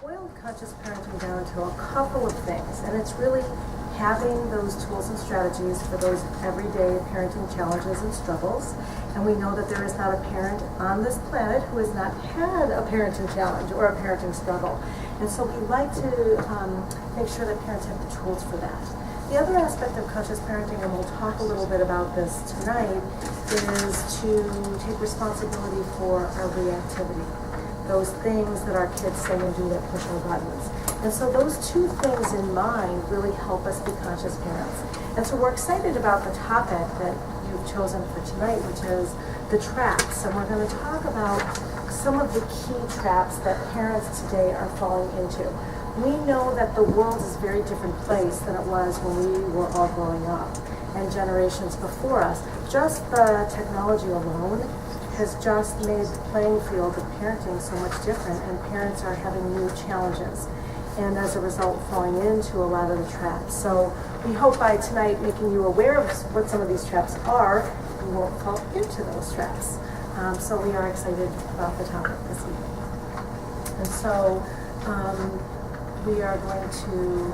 boiled conscious parenting down to a couple of things, and it's really having those tools and strategies for those everyday parenting challenges and struggles. And we know that there is not a parent on this planet who has not had a parenting challenge or a parenting struggle. And so we like to make sure that parents have the tools for that. The other aspect of conscious parenting, and we'll talk a little bit about this tonight, is to take responsibility for our reactivity. Those things that our kids say and do that push our buttons. And so those two things in mind really help us be conscious parents. And so we're excited about the topic that you've chosen for tonight, which is the traps. And we're going to talk about some of the key traps that parents today are falling into. We know that the world is a very different place than it was when we were all growing up and generations before us. Just the technology alone has just made the playing field of parenting so much different, and parents are having new challenges, and as a result falling into a lot of the traps. So we hope by tonight making you aware of what some of these traps are, you won't fall into those traps. So we are excited about the topic this evening. And so we are going to,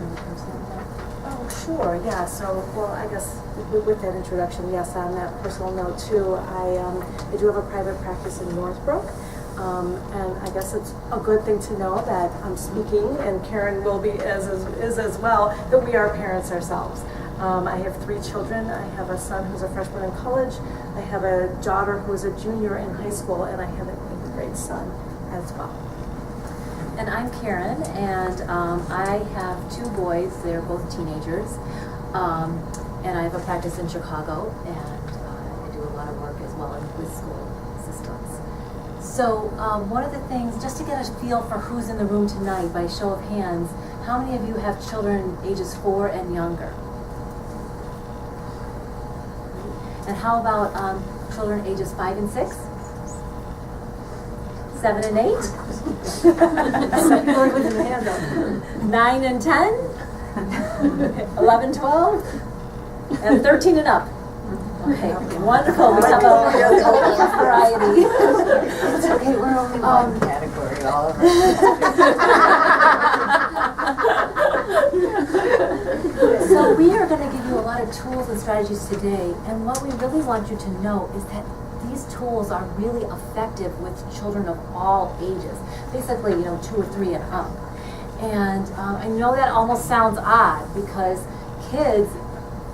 oh sure, yeah, so, well, I guess with that introduction, yes, on that personal note too, I do have a private practice in Northbrook, and I guess it's a good thing to know that I'm speaking, and Karen will be is as well, that we are parents ourselves. I have 3 children. I have a son who's a freshman in college, I have a daughter who is a junior in high school, and I have an 8th grade son as well. And I'm Karen, and I have 2 boys. They're both teenagers, and I have a practice in Chicago, and I do a lot of work as well with school systems. So one of the things, just to get a feel for who's in the room tonight, by show of hands, how many of you have children ages 4 and younger? And how about children ages 5 and 6? 7 and 8? 9 and 10? 11, 12? And 13 and up? Okay, wonderful. We have a variety. It's okay, we're only one category, all of us. So we are going to give you a lot of tools and strategies today, and what we really want you to know is that these tools are really effective with children of all ages, basically, 2 or 3 and up. And I know that almost sounds odd because kids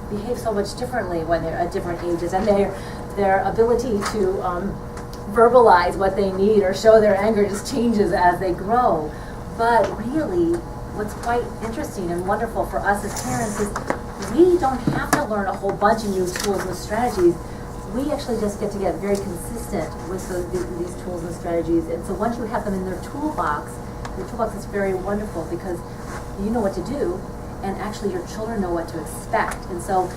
behave so much differently when they're at different ages, and their ability to verbalize what they need or show their anger just changes as they grow. But really, what's quite interesting and wonderful for us as parents is we don't have to learn a whole bunch of new tools and strategies. We actually just get to get very consistent with these tools and strategies. And so once you have them in their toolbox is very wonderful because you know what to do, and actually your children know what to expect. And so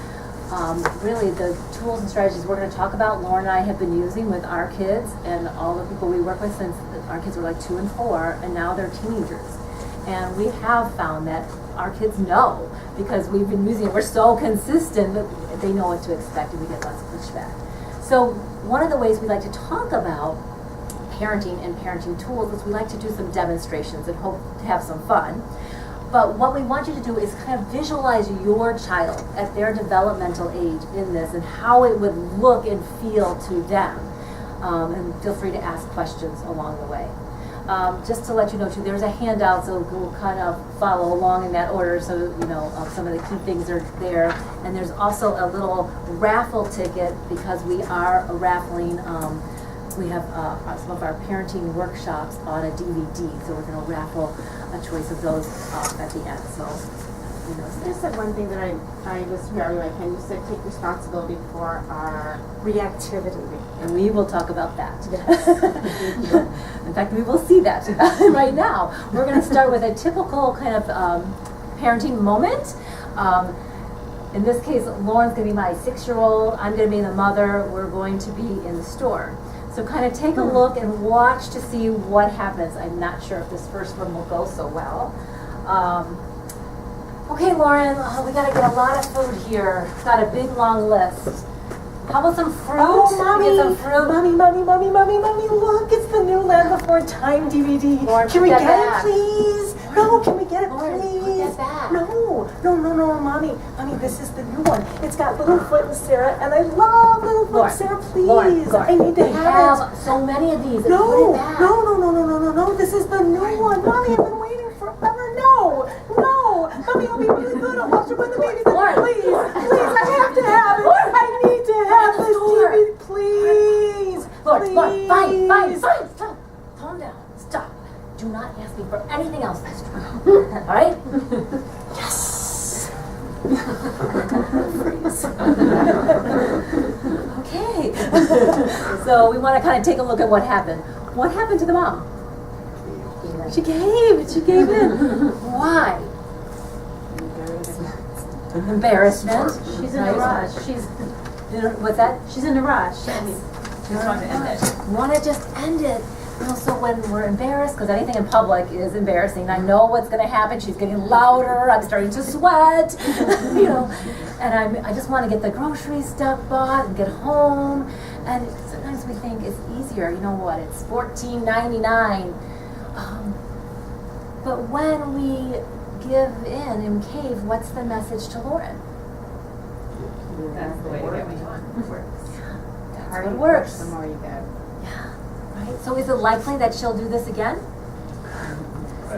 really the tools and strategies we're going to talk about, Lauren and I have been using with our kids and all the people we work with since our kids were like 2 and 4, and now they're teenagers. And we have found that our kids know, because we've been using it, we're so consistent that they know what to expect, and we get lots of pushback. So one of the ways we like to talk about parenting and parenting tools is we like to do some demonstrations and hope to have some fun. But what we want you to do is kind of visualize your child at their developmental age in this and how it would look and feel to them. And feel free to ask questions along the way. Just to let you know too, there's a handout, so we'll kind of follow along in that order, so some of the key things are there. And there's also a little raffle ticket because we are raffling. We have some of our parenting workshops on a DVD, so we're going to raffle a choice of those at the end. So, You said one thing that I was very like, and you said take responsibility for our Reactivity. and we will talk about that. Yes. In fact, we will see that right now. We're going to start with a typical kind of parenting moment. In this case, Lauren's going to be my 6-year-old. I'm going to be the mother. We're going to be in the store. So kind of take a look and watch to see what happens. I'm not sure if this first one will go so well. Okay, Lauren, we got to get a lot of food here. Got a big, long list. How about some fruit? Oh, Mommy! Get some fruit. Mommy, look, it's the new Land Before Time DVD. Lauren, Can we put get that back. it, please? No, can we get it, Lauren, put please? that back. No, Mommy, this is the new one. It's got Littlefoot and Sarah, and I love Littlefoot. Lauren, Sarah, please. Lauren, I need to we have it. have so many of these. Put No, it back. no, this is the new one. Mommy, I've been waiting forever. No. Mommy, I'll be really good. I'll watch it when the baby's Lauren. Please, I have to have it. I need to have this TV, please. Lauren, fine, Please. stop. Calm down, stop. Do not ask me for anything else this time. All right? Yes. Okay. So we want to kind of take a look at what happened. What happened to the mom? She gave in. Why? Embarrassment. She's in a rush. What's that? She's in a rush. Just want to end it. Want to just end it. So when we're embarrassed, because anything in public is embarrassing, I know what's going to happen. She's getting louder. I'm starting to sweat, and I just want to get the grocery stuff bought and get home. And sometimes we think it's easier. You know what? It's $14.99. But when we give in and cave, what's the message to Lauren? That's the way to get what you want. That's harder what you works. push, the more you get. Yeah, right. So is it likely that she'll do this again?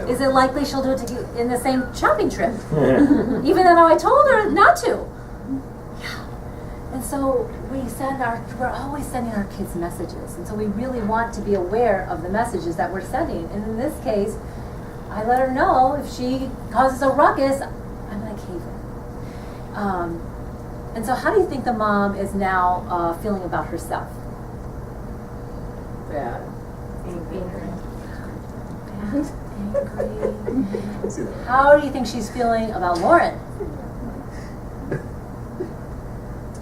Is it likely she'll do it in the same shopping trip? Even though I told her not to. Yeah. And so we're always sending our kids messages. And so we really want to be aware of the messages that we're sending. And in this case, I let her know if she causes a ruckus, I'm going to cave in. And so how do you think the mom is now feeling about herself? Bad. Angry. How do you think she's feeling about Lauren?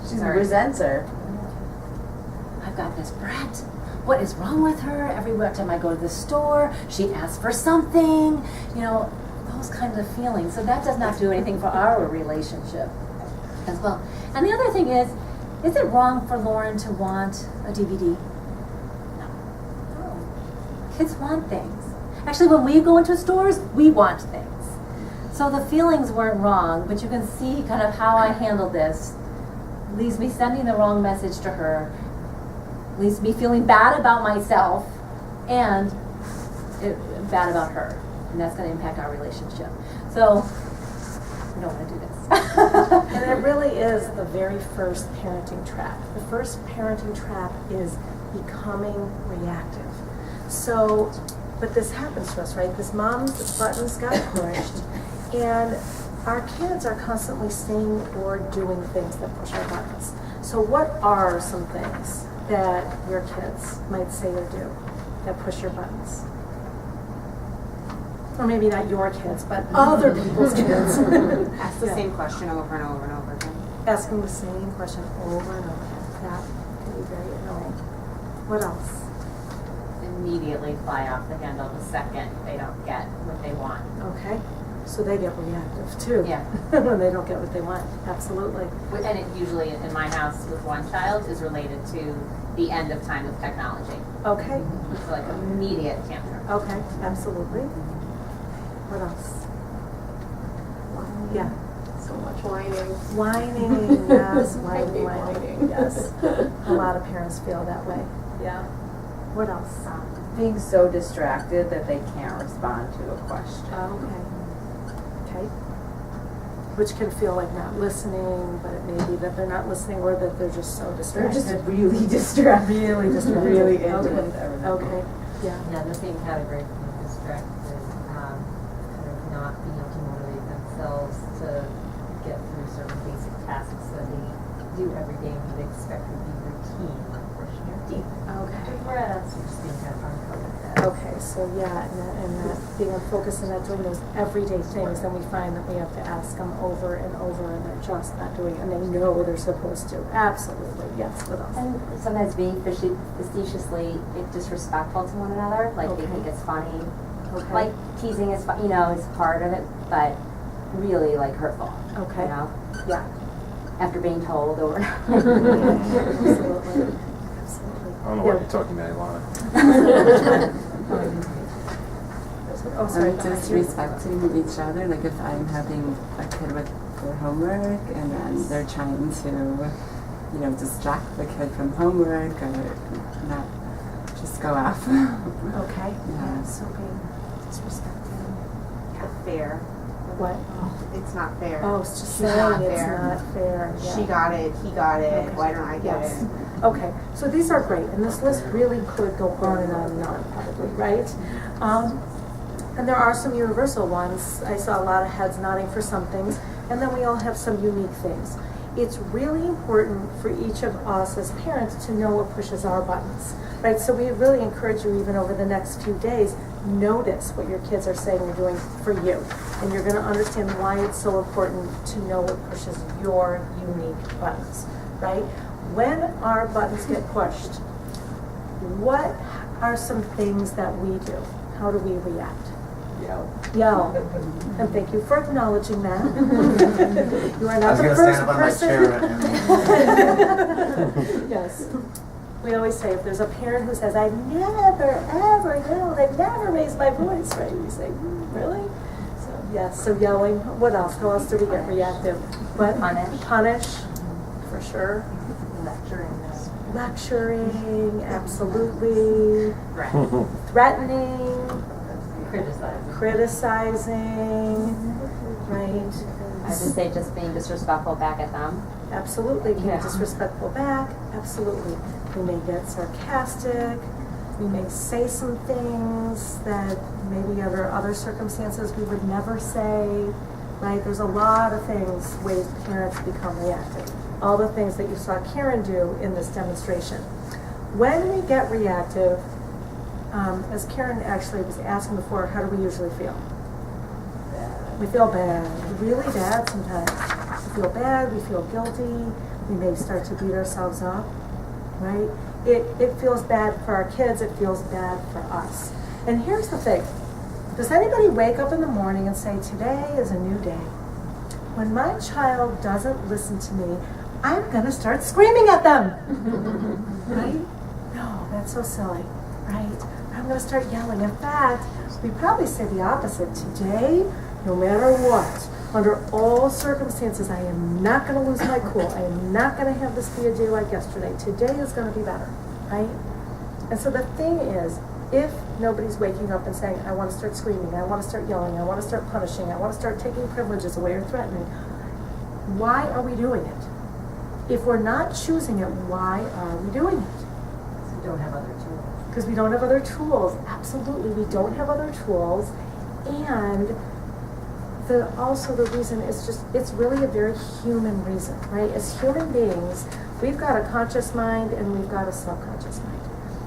She resents her. I've got this brat. What is wrong with her? Every time I go to the store, she asks for something. Those kinds of feelings. So that does not do anything for our relationship as well. And the other thing is it wrong for Lauren to want a DVD? No. Kids want things. Actually, when we go into stores, we want things. So the feelings weren't wrong, but you can see kind of how I handled this. Leaves me sending the wrong message to her, leaves me feeling bad about myself, and bad about her. And that's going to impact our relationship. So we don't want to do this. And it really is the very first parenting trap. The first parenting trap is becoming reactive. So, but this happens to us, right? This mom's buttons got pushed, and our kids are constantly saying or doing things that push our buttons. So what are some things that your kids might say or do that push your buttons? Or maybe not your kids, but other people's kids. Ask the same question over and over and over again. Asking the same question over and over again. That can be very annoying. What else? Immediately fly off the handle the second they don't get what they want. Okay. So they get reactive too. Yeah. When they don't get what they want. Absolutely. And it usually, in my house with one child, is related to the end of time with technology. Okay. So like immediate tantrum. Okay. Absolutely. What else? Yeah. So much whining. Whining. Yes. Whining. Yes. A lot of parents feel that way. Yeah. What else? Being so distracted that they can't respond to a question. Okay. Which can feel like not listening, but it may be that they're not listening or that they're just so They're distracted. just really distracted. Really distracted. Really into Okay. everything. Okay. Yeah. Yeah, in the same category of being distracted, kind of not being able to motivate themselves to get through certain basic tasks that they do every day and would expect would be routine, like brushing your teeth, Okay. breaths, or just being kind of uncovered. Okay, so yeah, and that being focused and not doing those everyday things, then we find that we have to ask them over and over, and they're just not doing it, and they know they're supposed to. Absolutely, yes. What else? And sometimes being facetiously disrespectful to one another, like they think it's funny. Okay. Like teasing is, is part of it, but really like hurtful. Okay. Yeah. After being told over and over. Absolutely. I don't know what you're talking about, Ilana. Oh, sorry. Just respecting each other, like if I'm having a kid with their homework and then they're trying to, distract the kid from homework or not just go off. Okay, Yeah. so being disrespectful. Fair. What? It's not fair. Oh, it's just She's saying not it's fair. not fair. Yeah. She got it, he got it, Okay. why don't I get Yes. it? Okay, so these are great, and this list really could go on and on and on, probably, right? And there are some universal ones. I saw a lot of heads nodding for some things, and then we all have some unique things. It's really important for each of us as parents to know what pushes our buttons, right? So we really encourage you, even over the next few days, notice what your kids are saying or doing for you. And you're going to understand why it's so important to know what pushes your unique buttons, right? When our buttons get pushed, what are some things that we do? How do we react? Yell. And thank you for acknowledging that. You are not the I was first gonna stand up on my person. chair right now. Yes. We always say if there's a parent who says, I've never, ever yelled, I've never raised my voice, right? We say, really? So, yes, so yelling. What else? How else do we get reactive? What? Punish, for sure. Lecturing, absolutely. Threatening. Criticizing, right? I would say just being disrespectful back at them. Absolutely, being Yeah. disrespectful back, absolutely. We may get sarcastic, we may say some things that maybe under other circumstances we would never say, right? There's a lot of things, ways parents become reactive. All the things that you saw Karen do in this demonstration. When we get reactive, as Karen actually was asking before, how do we usually feel? We feel bad, really bad sometimes. We feel bad, we feel guilty, we may start to beat ourselves up, right? It feels bad for our kids, it feels bad for us. And here's the thing, does anybody wake up in the morning and say, today is a new day? When my child doesn't listen to me, I'm gonna start screaming at them, right? No, that's so silly, right? I'm going to start yelling. In fact, we probably say the opposite. Today, no matter what, under all circumstances, I am not going to lose my cool. I am not going to have this be a day like yesterday. Today is going to be better, right? And so the thing is, if nobody's waking up and saying, I want to start screaming, I want to start yelling, I want to start punishing, I want to start taking privileges away or threatening, why are we doing it? If we're not choosing it, why are we doing it? We don't have other tools. Because we don't have other tools. Absolutely, we don't have other tools. And also the reason is just, it's really a very human reason, right? As human beings, we've got a conscious mind and we've got a subconscious mind.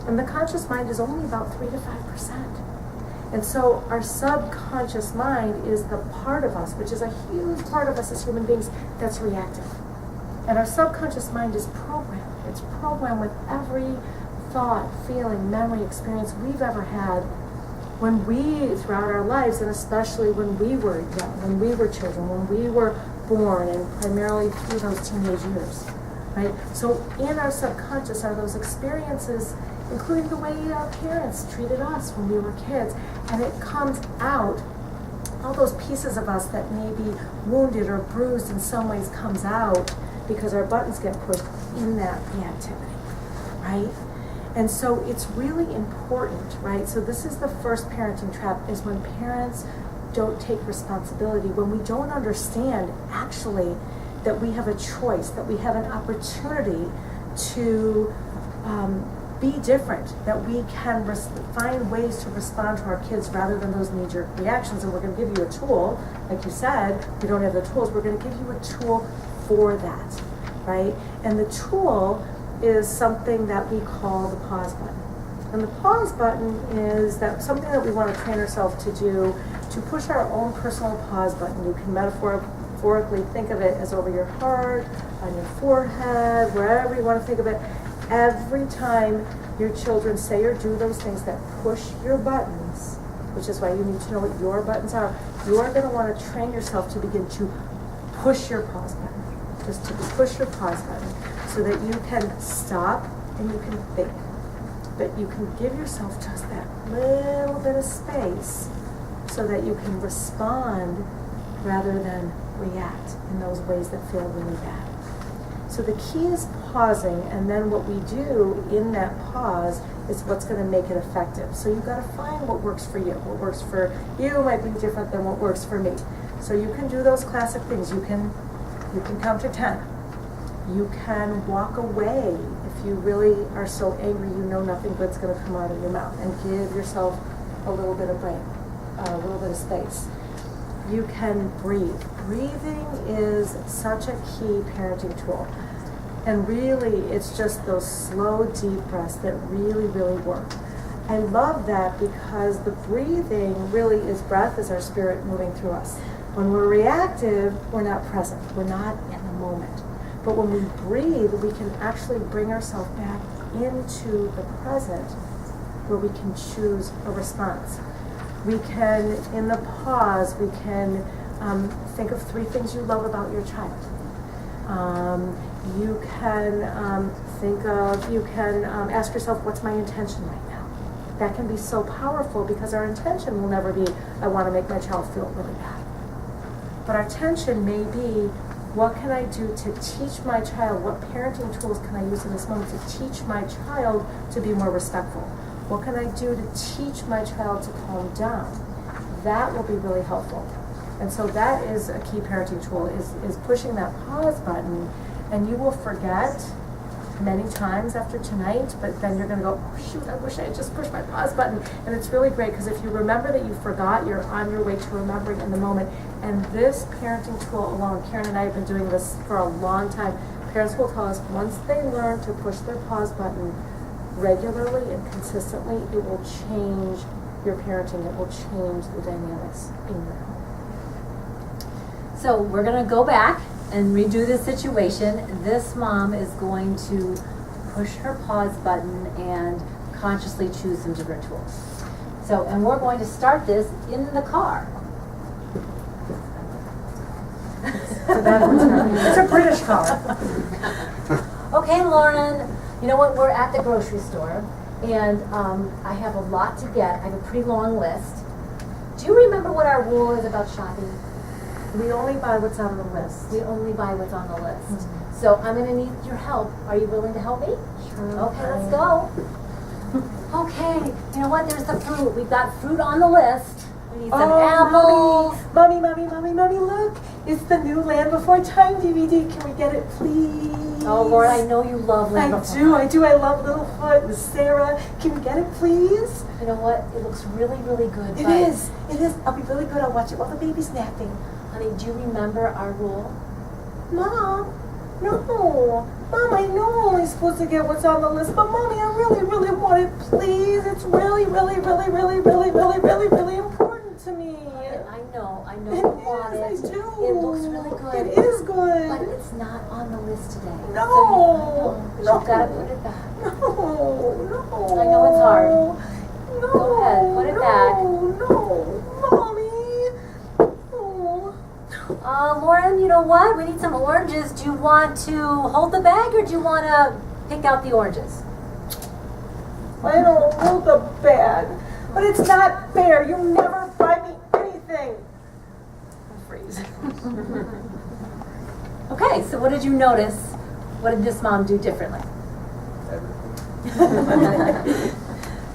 And the conscious mind is only about 3 to 5%. And so our subconscious mind is the part of us, which is a huge part of us as human beings, that's reactive. And our subconscious mind is programmed. It's programmed with every thought, feeling, memory, experience we've ever had when we, throughout our lives, and especially when we were young, when we were children, when we were born, and primarily through those teenage years, right? So in our subconscious are those experiences, including the way our parents treated us when we were kids, and it comes out, all those pieces of us that may be wounded or bruised in some ways comes out because our buttons get pushed in that reactivity, right? And so it's really important, right? So this is the first parenting trap, is when parents don't take responsibility, when we don't understand actually that we have a choice, that we have an opportunity to be different, that we can find ways to respond to our kids rather than those knee-jerk reactions. And we're going to give you a tool, like you said, we don't have the tools, we're going to give you a tool for that, right? And the tool is something that we call the pause button. And the pause button is that something that we want to train ourselves to do, to push our own personal pause button. You can metaphorically think of it as over your heart, on your forehead, wherever you want to think of it. Every time your children say or do those things that push your buttons, which is why you need to know what your buttons are, you are going to want to train yourself to begin to push your pause button. Just to push your pause button so that you can stop and you can think. But you can give yourself just that little bit of space so that you can respond rather than react in those ways that feel really bad. So the key is pausing, and then what we do in that pause is what's going to make it effective. So you've got to find what works for you. What works for you might be different than what works for me. So you can do those classic things. You can count to 10. You can walk away if you really are so angry you know nothing good's going to come out of your mouth, and give yourself a little bit of break, a little bit of space. You can breathe. Breathing is such a key parenting tool. And really, it's just those slow, deep breaths that really, really work. I love that because the breathing really is breath is our spirit moving through us. When we're reactive, we're not present. We're not in the moment. But when we breathe, we can actually bring ourselves back into the present where we can choose a response. We can, in the pause, we can think of 3 things you love about your child. You can ask yourself, what's my intention right now? That can be so powerful because our intention will never be, I want to make my child feel really bad. But our intention may be, what can I do to teach my child? What parenting tools can I use in this moment to teach my child to be more respectful? What can I do to teach my child to calm down? That will be really helpful. And so that is a key parenting tool, is pushing that pause button, and you will forget many times after tonight, but then you're going to go, oh shoot, I wish I had just pushed my pause button. And it's really great because if you remember that you forgot, you're on your way to remembering in the moment. And this parenting tool alone, Karen and I have been doing this for a long time. Parents will tell us once they learn to push their pause button regularly and consistently, it will change your parenting. It will change the dynamics in your home. So we're going to go back and redo the situation. This mom is going to push her pause button and consciously choose some different tools. So, and we're going to start this in the car. It's a British car. Okay, Lauren, you know what? We're at the grocery store, and I have a lot to get. I have a pretty long list. Do you remember what our rule is about shopping? We only buy what's on the list. We only buy what's on the list. So I'm going to need your help. Are you willing to help me? Sure. Okay, let's go. Okay, you know what? There's the fruit. We've got fruit on the list. We need some apples. Mommy, look. It's the new Land Before Time DVD. Can we get it, please? Oh, Lord, I know you love Land Before Time. I do. I love Littlefoot and Sarah. Can we get it, please? You know what? It looks really, really good. It is. I'll be really good. I'll watch it while the baby's napping. Honey, do you remember our rule? Mom, no. Mom, I know I'm only supposed to get what's on the list, but Mommy, I really, really want it, please. It's really, really, really, really, really, really, really, really important to me. I know you want it. I do. It looks really good. It is good. But it's not on the list today. No. So you've got to put it back. No. I know it's hard. No. Go ahead, put it back. No. Mommy. Lauren, you know what? We need some oranges. Do you want to hold the bag or do you want to pick out the oranges? I don't hold the bag, but it's not fair. You never buy me anything. I'm freezing. Okay, so what did you notice? What did this mom do differently?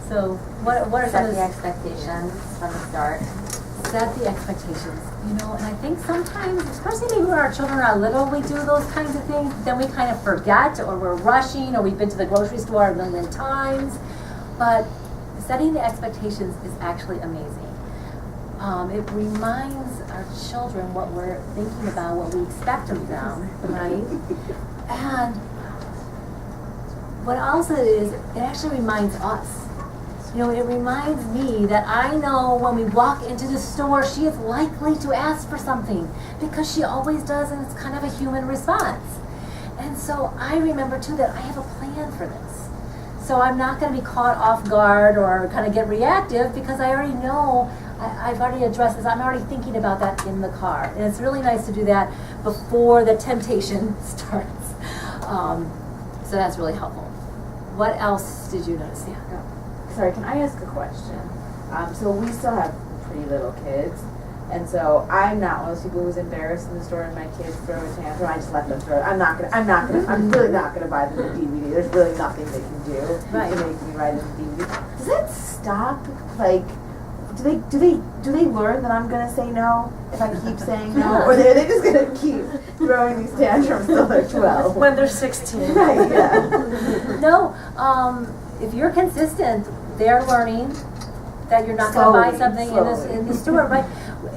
So what are some Set of the expectations from the start. Set the expectations, you know, and I think sometimes, especially maybe when our children are little, we do those kinds of things, then we kind of forget, or we're rushing, or we've been to the grocery store a million times. But setting the expectations is actually amazing. It reminds our children what we're thinking about, what we expect of them, right? And what also is, it actually reminds us. You know, it reminds me that I know when we walk into the store, she is likely to ask for something because she always does, and it's kind of a human response. And so I remember too that I have a plan for this. So I'm not going to be caught off guard or kind of get reactive because I already know, I've already addressed this. I'm already thinking about that in the car. And it's really nice to do that before the temptation starts. So that's really helpful. What else did you notice? Yeah. Sorry, can I ask a question? So we still have pretty little kids. And so I'm not one of those people who's embarrassed in the store and my kids throw a tantrum. I just let them throw it. I'm really not gonna buy them the DVD. There's really nothing they can do to make me buy them the DVD. Does that stop? Like, do they learn that I'm gonna say no if I keep saying no, or are they just gonna keep throwing these tantrums till they're 12? When they're 16. Right. Yeah. No, if you're consistent, they're learning that you're not going to buy something in the store, right?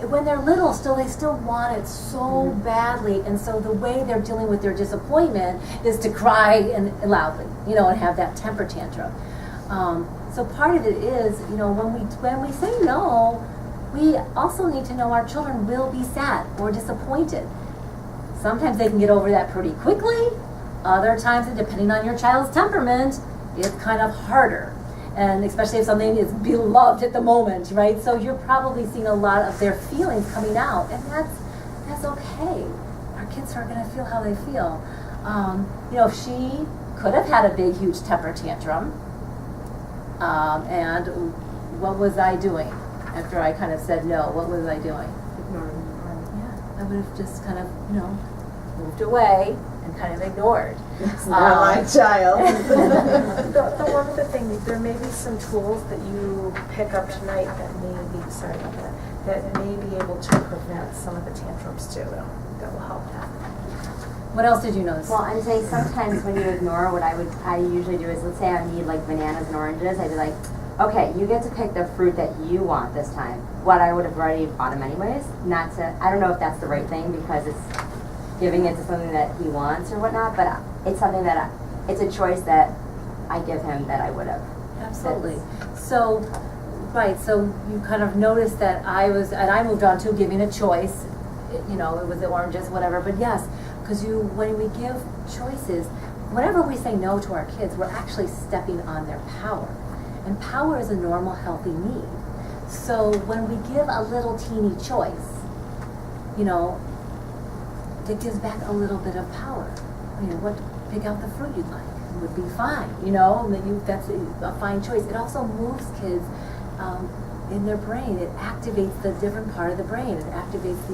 When they're little, they still want it so badly, and so the way they're dealing with their disappointment is to cry and loudly, and have that temper tantrum. So part of it is, when we say no, we also need to know our children will be sad or disappointed. Sometimes they can get over that pretty quickly. Other times, depending on your child's temperament, it's kind of harder. And especially if something is beloved at the moment, right? So you're probably seeing a lot of their feelings coming out, and that's okay. Our kids are going to feel how they feel. She could have had a big, huge temper tantrum. And what was I doing after I kind of said no? What was I doing? Ignoring. Yeah, I would have just kind of, moved away and kind of ignored. It's not my child. The one other thing, there may be some tools that you pick up tonight that may be able to prevent some of the tantrums too. That will help that. What else did you notice? Well, I'm saying sometimes when you ignore, what I usually do is, let's say I need like bananas and oranges, I'd be like, okay, you get to pick the fruit that you want this time. What I would have already bought him anyways. I don't know if that's the right thing because it's giving it to something that he wants or whatnot, but it's something that it's a choice that I give him that I would have. Absolutely. So you kind of noticed that I moved on to giving a choice. It was the oranges, whatever. But yes, because when we give choices, whenever we say no to our kids, we're actually stepping on their power, and power is a normal, healthy need. So when we give a little teeny choice, it gives back a little bit of power. Pick out the fruit you'd like. It would be fine, and that's a fine choice. It also moves kids in their brain. It activates the different part of the brain. It activates,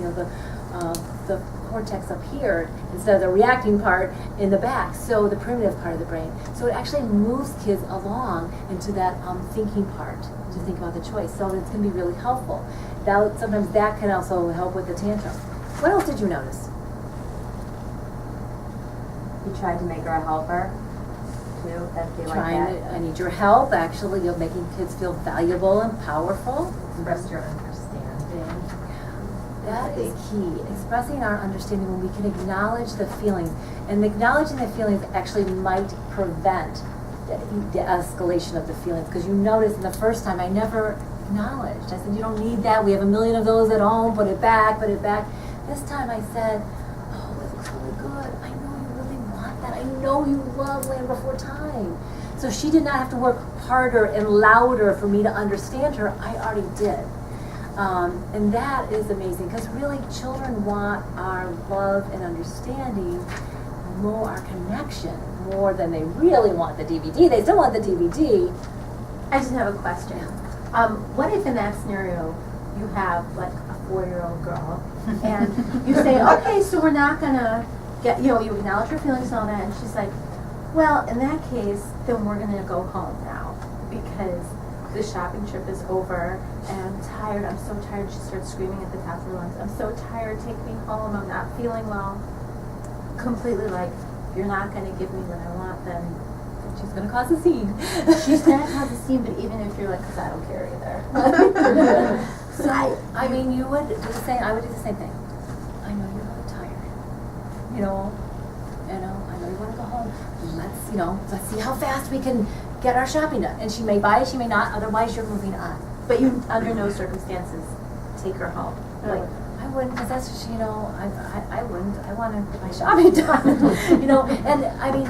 the cortex up here instead of the reacting part in the back, so the primitive part of the brain. So it actually moves kids along into that thinking part to think about the choice. So it's going to be really helpful. Sometimes that can also help with the tantrum. What else did you notice? You tried to make her a helper, too, that they like that. I need your help. Actually, you're making kids feel valuable and powerful. Express your understanding. That is key. Expressing our understanding when we can acknowledge the feelings. And acknowledging the feelings actually might prevent the escalation of the feelings. Because you notice in the first time, I never acknowledged. I said, you don't need that. We have a million of those at home. Put it back, put it back. This time I said, oh, it looks really good. I know you really want that. I know you love Land Before Time. So she did not have to work harder and louder for me to understand her. I already did. And that is amazing because really children want our love and understanding, our connection, more than they really want the DVD. They still want the DVD. I just have a question. What if in that scenario you have like a 4-year-old girl and you say, okay, so we're not gonna get, you acknowledge her feelings and all that, and she's like, well, in that case, then we're gonna go home now because the shopping trip is over and I'm tired. I'm so tired. She starts screaming at the top of her lungs. I'm so tired. Take me home. I'm not feeling well. Completely like, if you're not going to give me what I want, then She's going to cause a scene. she's going to cause a scene, but even if you're like, because I don't care either. So, I mean, you would do the same, I would do the same thing. I know you're really tired. I know you want to go home. Let's see how fast we can get our shopping done. And she may buy it, she may not, otherwise you're moving on. But you, under no circumstances, take her home. Like, I wouldn't, because that's just, I wouldn't. I want to get my shopping done. And I mean,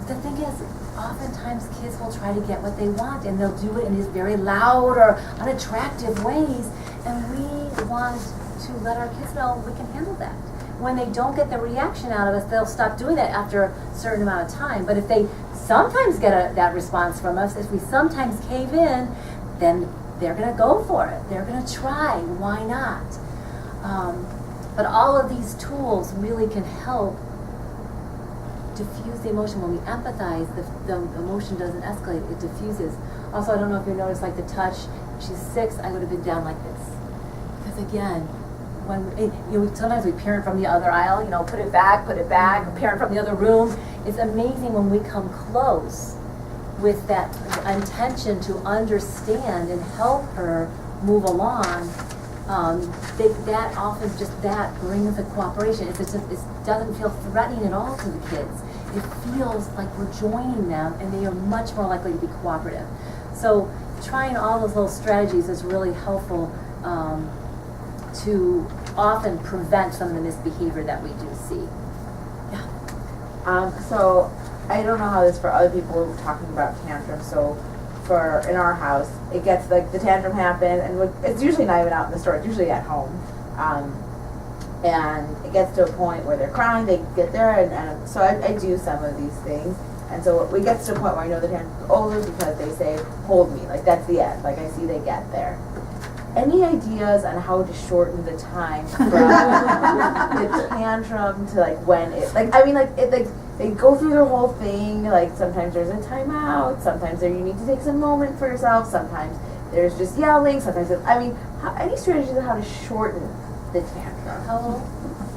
the thing is, oftentimes kids will try to get what they want, and they'll do it in these very loud or unattractive ways, and we want to let our kids know we can handle that. When they don't get the reaction out of us, they'll stop doing that after a certain amount of time. But if they sometimes get that response from us, if we sometimes cave in, then they're gonna go for it. They're gonna try. Why not? But all of these tools really can help diffuse the emotion. When we empathize, the emotion doesn't escalate, it diffuses. Also, I don't know if you noticed, like the touch, she's 6, I would have been down like this. Because again, sometimes we parent from the other aisle, put it back, parent from the other room. It's amazing when we come close with that intention to understand and help her move along. That often that brings the cooperation. It doesn't feel threatening at all to the kids. It feels like we're joining them, and they are much more likely to be cooperative. So trying all those little strategies is really helpful to often prevent some of the misbehavior that we do see. Yeah. So I don't know how this for other people who are talking about tantrums. So in our house, it gets like the tantrum happens, and it's usually not even out in the store. It's usually at home. And it gets to a point where they're crying, they get there, and so I do some of these things. And so we get to a point where I know the tantrum's over because they say, hold me, like that's the end. Like I see they get there. Any ideas on how to shorten the time from the tantrum to like when it, like, I mean, like, it, like, they go through their whole thing, like sometimes there's a timeout, sometimes you need to take some moment for yourself, sometimes there's just yelling, sometimes I mean, any strategies on how to shorten the tantrum? How old?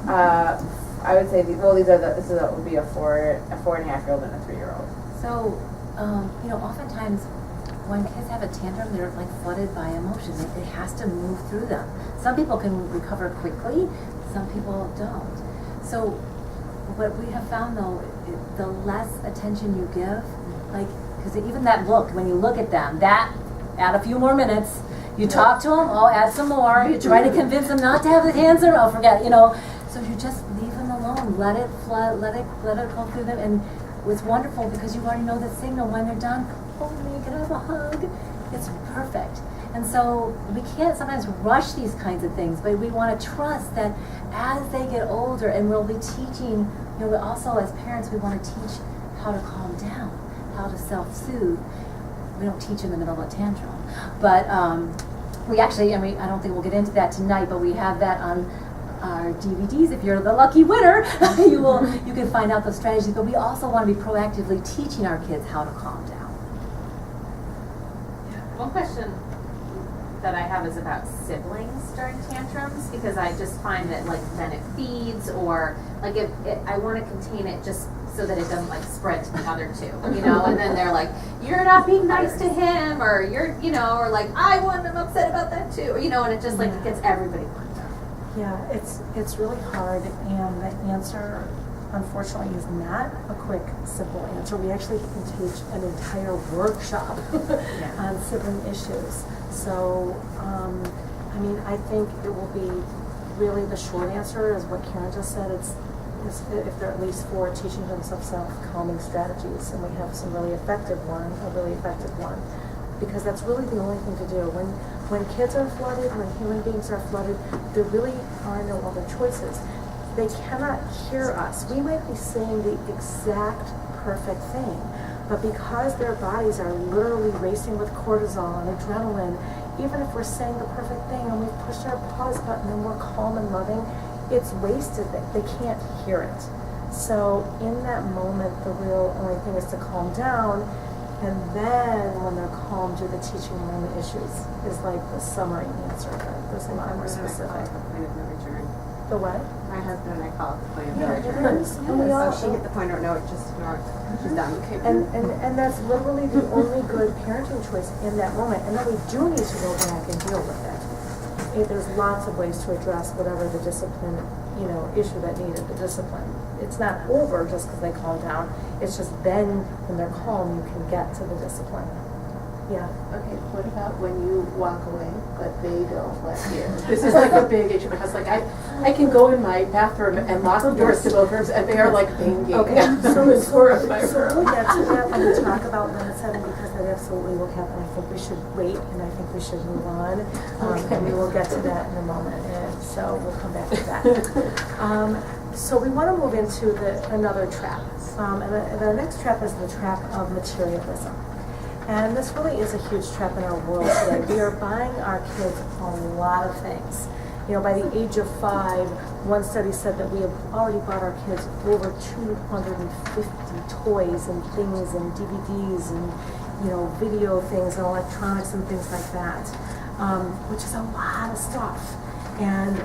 I would say this would be a 4.5-year-old and a 3-year-old. So, oftentimes when kids have a tantrum, they're like flooded by emotions. It has to move through them. Some people can recover quickly, some people don't. So what we have found though, the less attention you give, like, because even that look, when you look at them, that, add a few more minutes, you talk to them, add some more, you try to convince them not to have the hands or, forget, so you just leave them alone, let it flood, let it go through them, and it's wonderful because you already know the signal. When they're done, hold me, can I have a hug? It's perfect. And so we can't sometimes rush these kinds of things, but we want to trust that as they get older, and we'll be teaching, also as parents, we want to teach how to calm down, how to self-soothe. We don't teach in the middle of a tantrum, but we actually, I don't think we'll get into that tonight, but we have that on our DVDs. If you're the lucky winner, you can find out those strategies. But we also want to be proactively teaching our kids how to calm down. One question that I have is about siblings during tantrums, because I just find that then it feeds, or if I want to contain it just so that it doesn't spread to the other two, and then they're like, you're not being nice to him, or you're, or I want him upset about that too, and it just it gets everybody worked up. Yeah, it's really hard, and the answer, unfortunately, is not a quick, simple answer. We actually can teach an entire workshop on sibling issues. So, I think it will be really the short answer is what Karen just said. It's if there are at least 4 teaching themselves self-calming strategies, and we have a really effective one, because that's really the only thing to do. When kids are flooded, when human beings are flooded, there really are no other choices. They cannot hear us. We might be saying the exact perfect thing, but because their bodies are literally racing with cortisol and adrenaline, even if we're saying the perfect thing and we've pushed our pause button and we're calm and loving, it's wasted. They can't hear it. So in that moment, the real only thing is to calm down, and then when they're calm, do the teaching around the issues is the summary answer. There's a lot more specific. The what? My husband and I call it the point of no Yeah, return. it is. And we all, She hit the point of no, it just ignores. She's done. and that's literally the only good parenting choice in that moment. And then we do need to go back and deal with it. There's lots of ways to address whatever the discipline, issue that needed the discipline. It's not over just because they calm down. It's just then when they're calm, you can get to the discipline. Yeah. Okay, what about when you walk away, but they don't let you? This is a big issue, because I can go in my bathroom and lock the doors to both rooms, and they are banging. Okay, so it's horrifying. we'll get to that when we talk about limit setting, because that absolutely will happen. I think we should wait, and I think we should move on, and we will get to that in a moment, and so we'll come back to that. So we want to move into another trap, and the next trap is the trap of materialism. And this really is a huge trap in our world today. We are buying our kids a lot of things. You know, by the age of 5, one study said that we have already bought our kids over 250 toys and things and DVDs and, you know, video things and electronics and things like that, which is a lot of stuff. And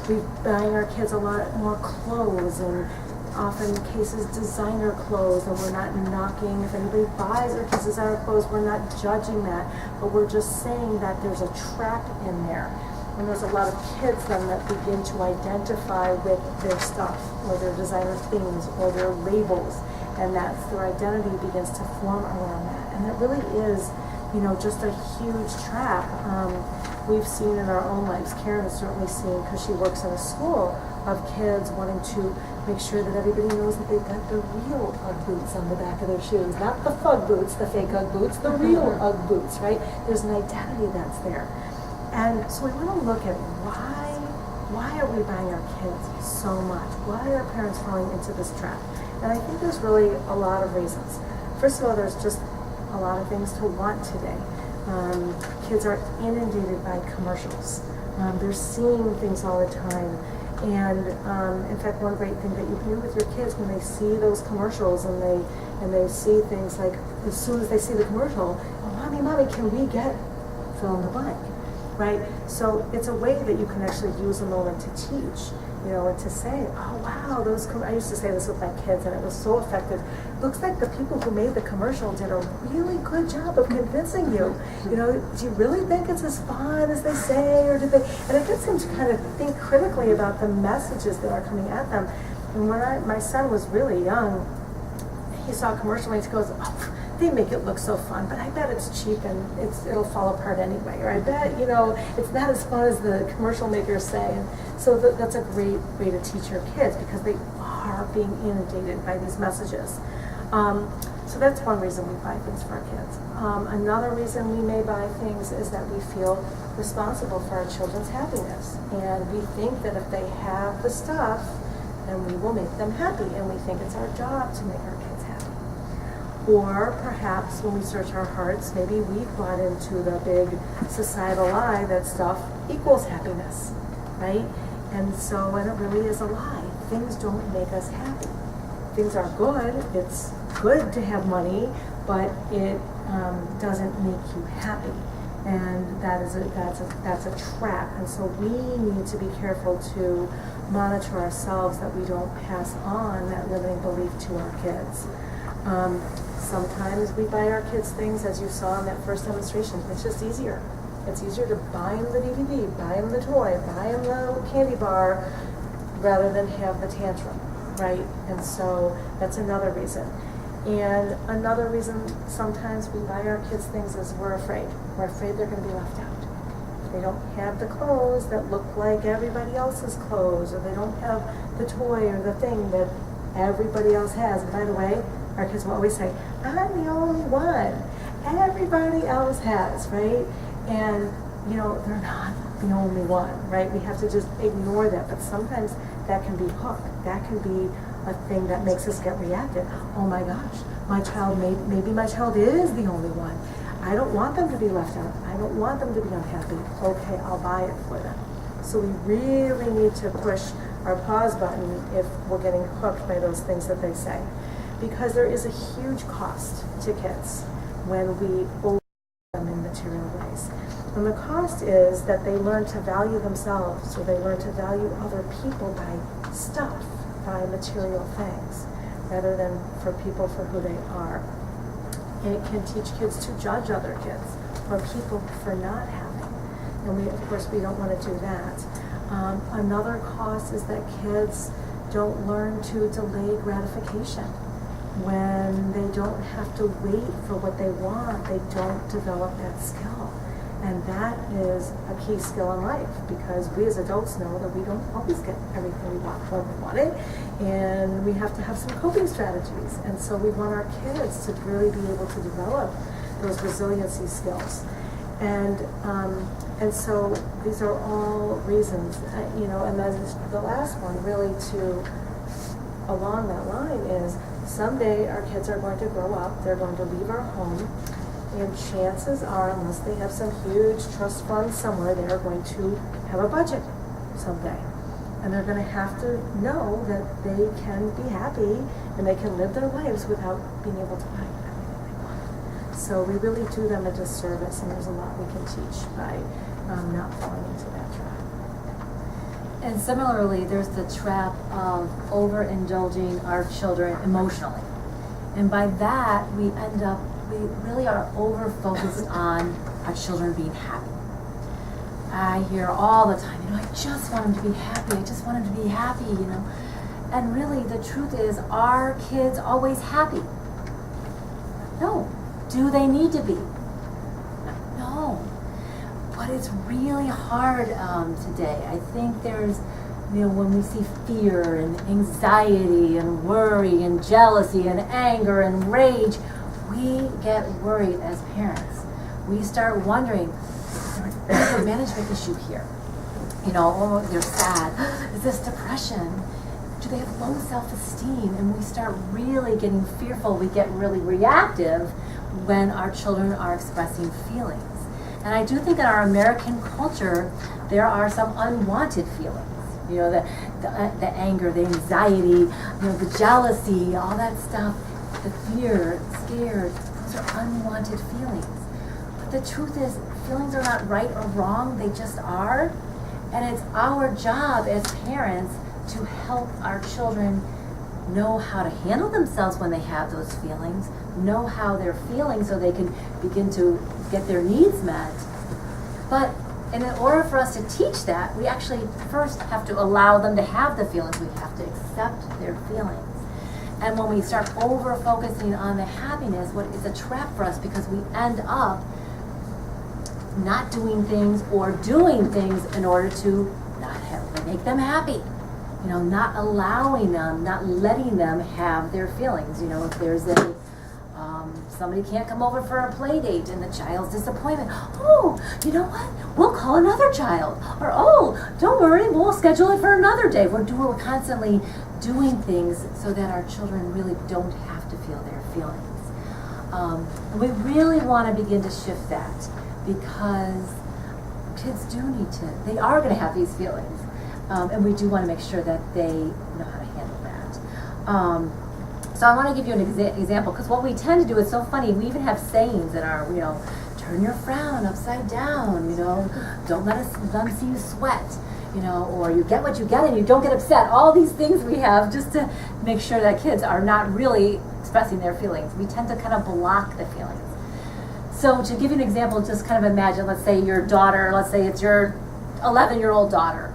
we're buying our kids a lot more clothes, and often cases designer clothes, and we're not knocking if anybody buys our kids designer clothes. We're not judging that, but we're just saying that there's a trap in there. And there's a lot of kids then that begin to identify with their stuff or their designer things or their labels, and that's their identity begins to form around that. And it really is, you know, just a huge trap. We've seen in our own lives, Karen has certainly seen, because she works in a school, of kids wanting to make sure that everybody knows that they've got the real Ugg boots on the back of their shoes, not the Fug boots, the fake Ugg boots, the real Ugg boots, right? There's an identity that's there. And so we want to look at why are we buying our kids so much? Why are parents falling into this trap? And I think there's really a lot of reasons. First of all, there's just a lot of things to want today. Kids are inundated by commercials. They're seeing things all the time. And in fact, one great thing that you can do with your kids when they see those commercials and they see things like, as soon as they see the commercial, oh, mommy, can we get fill in the blank, right? So it's a way that you can actually use a moment to teach, you know, and to say, oh wow, I used to say this with my kids, and it was so effective. Looks like the people who made the commercial did a really good job of convincing you. You know, do you really think it's as fun as they say, or did they? And it gets them to kind of think critically about the messages that are coming at them. And when my son was really young, he saw a commercial and he goes, oh, they make it look so fun, but I bet it's cheap and it'll fall apart anyway. Or I bet, you know, it's not as fun as the commercial makers say. And so that's a great way to teach your kids, because they are being inundated by these messages. So that's one reason we buy things for our kids. Another reason we may buy things is that we feel responsible for our children's happiness. And we think that if they have the stuff, then we will make them happy. And we think it's our job to make our kids happy. Or perhaps when we search our hearts, maybe we've bought into the big societal lie that stuff equals happiness, right? And it really is a lie. Things don't make us happy. Things are good. It's good to have money, but it doesn't make you happy. And that's a trap. And so we need to be careful to monitor ourselves that we don't pass on that limiting belief to our kids. Sometimes we buy our kids things, as you saw in that first demonstration. It's just easier. It's easier to buy them the DVD, buy them the toy, buy them the candy bar, rather than have the tantrum, right? And so that's another reason. And another reason sometimes we buy our kids things is we're afraid. We're afraid they're going to be left out. They don't have the clothes that look like everybody else's clothes, or they don't have the toy or the thing that everybody else has. And by the way, our kids will always say, I'm the only one. Everybody else has, right? And, you know, they're not the only one, right? We have to just ignore that. But sometimes that can be hook. That can be a thing that makes us get reactive. Oh my gosh, maybe my child is the only one. I don't want them to be left out. I don't want them to be unhappy. Okay, I'll buy it for them. So we really need to push our pause button if we're getting hooked by those things that they say. Because there is a huge cost to kids when we overload them in material ways. And the cost is that they learn to value themselves, or they learn to value other people by stuff, by material things, rather than for people for who they are. And it can teach kids to judge other kids or people for not having. And of course, we don't want to do that. Another cost is that kids don't learn to delay gratification. When they don't have to wait for what they want, they don't develop that skill. And that is a key skill in life, because we as adults know that we don't always get everything we want when we want it, and we have to have some coping strategies. And so we want our kids to really be able to develop those resiliency skills. And so these are all reasons, you know, and then the last one really along that line is someday our kids are going to grow up, they're going to leave our home, And chances are, unless they have some huge trust fund somewhere, they are going to have a budget someday. And they're going to have to know that they can be happy and they can live their lives without being able to buy everything they want. So we really do them a disservice, and there's a lot we can teach by not falling into that trap. And similarly, there's the trap of overindulging our children emotionally. And by that, we really are over-focused on our children being happy. I hear all the time, I just want them to be happy, I just want them to be happy, And really, the truth is, are kids always happy? No. Do they need to be? No. But it's really hard today. I think there's, when we see fear and anxiety and worry and jealousy and anger and rage, we get worried as parents. We start wondering, there's a management issue here. Oh, they're sad. Is this depression? Do they have low self-esteem? And we start really getting fearful. We get really reactive when our children are expressing feelings. And I do think in our American culture, there are some unwanted feelings. The anger, the anxiety, the jealousy, all that stuff, the fear, scared, those are unwanted feelings. But the truth is, feelings are not right or wrong, they just are. And it's our job as parents to help our children know how to handle themselves when they have those feelings, know how they're feeling so they can begin to get their needs met. But in order for us to teach that, we actually first have to allow them to have the feelings. We have to accept their feelings. And when we start over-focusing on the happiness, it's a trap for us because we end up not doing things or doing things in order to make them happy. Not allowing them, not letting them have their feelings. If there's somebody can't come over for a play date and the child's disappointment, oh, you know what? We'll call another child. Or, oh, don't worry, we'll schedule it for another day. We're constantly doing things so that our children really don't have to feel their feelings. And we really want to begin to shift that because kids they are going to have these feelings. And we do want to make sure that they know how to handle that. So I want to give you an example, because what we tend to do is so funny. We even have sayings that are, turn your frown upside down, don't let them see you sweat, or you get what you get and you don't get upset. All these things we have just to make sure that kids are not really expressing their feelings. We tend to kind of block the feelings. So to give you an example, just kind of imagine, let's say your daughter, let's say it's your 11-year-old daughter,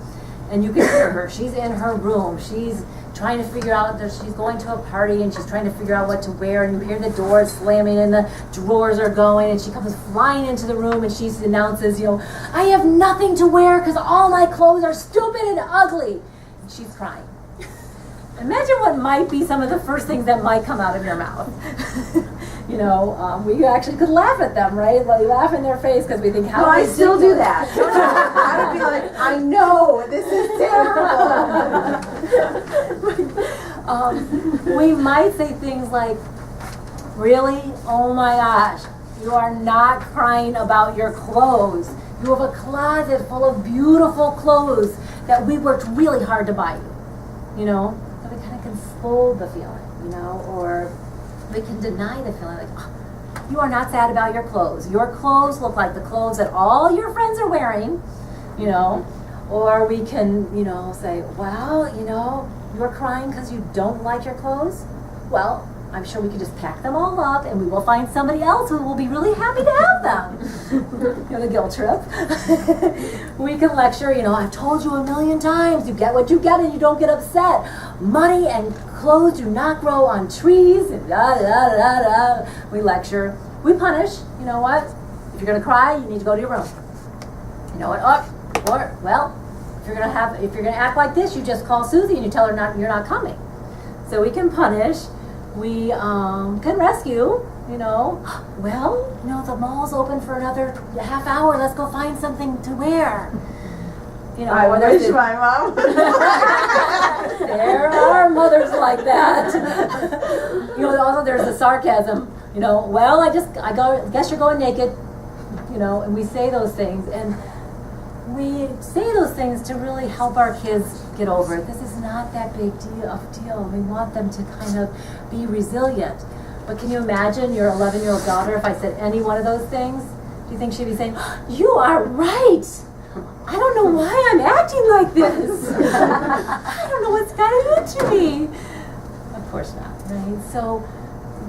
and you can hear her. She's in her room. She's trying to figure out that she's going to a party and she's trying to figure out what to wear, and you hear the doors slamming and the drawers are going, and she comes flying into the room and she announces, I have nothing to wear because all my clothes are stupid and ugly. And she's crying. Imagine what might be some of the first things that might come out of your mouth. We actually could laugh at them, right? We laugh in their face because we think, how I still do that. I would be like, I know, this is terrible. We might say things like, really? Oh my gosh, you are not crying about your clothes. You have a closet full of beautiful clothes that we worked really hard to buy you. So we kind of can scold the feeling, or we can deny the feeling, like, oh, you are not sad about your clothes. Your clothes look like the clothes that all your friends are wearing, or we can, say, well, you're crying because you don't like your clothes. Well, I'm sure we could just pack them all up and we will find somebody else who will be really happy to have them. The guilt trip. We can lecture, I've told you a million times, you get what you get and you don't get upset. Money and clothes do not grow on trees, and da da da da. We lecture. We punish. You know what? If you're going to cry, you need to go to your room. You know what? If you're going to act like this, you just call Susie and you tell her you're not coming. So we can punish. We can rescue, the mall's open for another half hour. Let's go find something to wear. I wish my mom would. There are mothers like that. Also there's the sarcasm. You know, well, guess you're going naked. You know, and we say those things, and we say those things to really help our kids get over it. This is not that big deal. We want them to kind of be resilient. But can you imagine your 11-year-old daughter, if I said any one of those things, do you think she'd be saying, you are right. I don't know why I'm acting like this. I don't know what's gotten into me. Of course not, right? So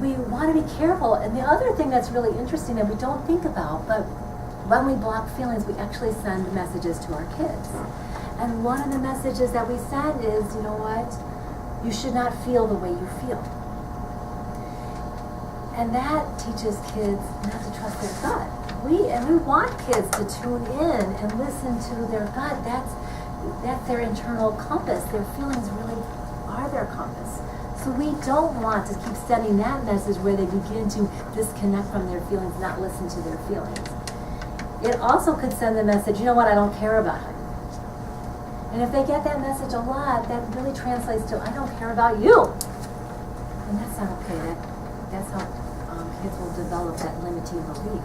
we want to be careful. And the other thing that's really interesting that we don't think about, but when we block feelings, we actually send messages to our kids. And one of the messages that we send is, you know what? You should not feel the way you feel. And that teaches kids not to trust their gut. We want kids to tune in and listen to their gut. That's their internal compass. Their feelings really are their compass. So we don't want to keep sending that message where they begin to disconnect from their feelings, not listen to their feelings. It also could send the message, you know what, I don't care about how you feel. And if they get that message a lot, that really translates to, I don't care about you. And that's not okay. That's how kids will develop that limiting belief.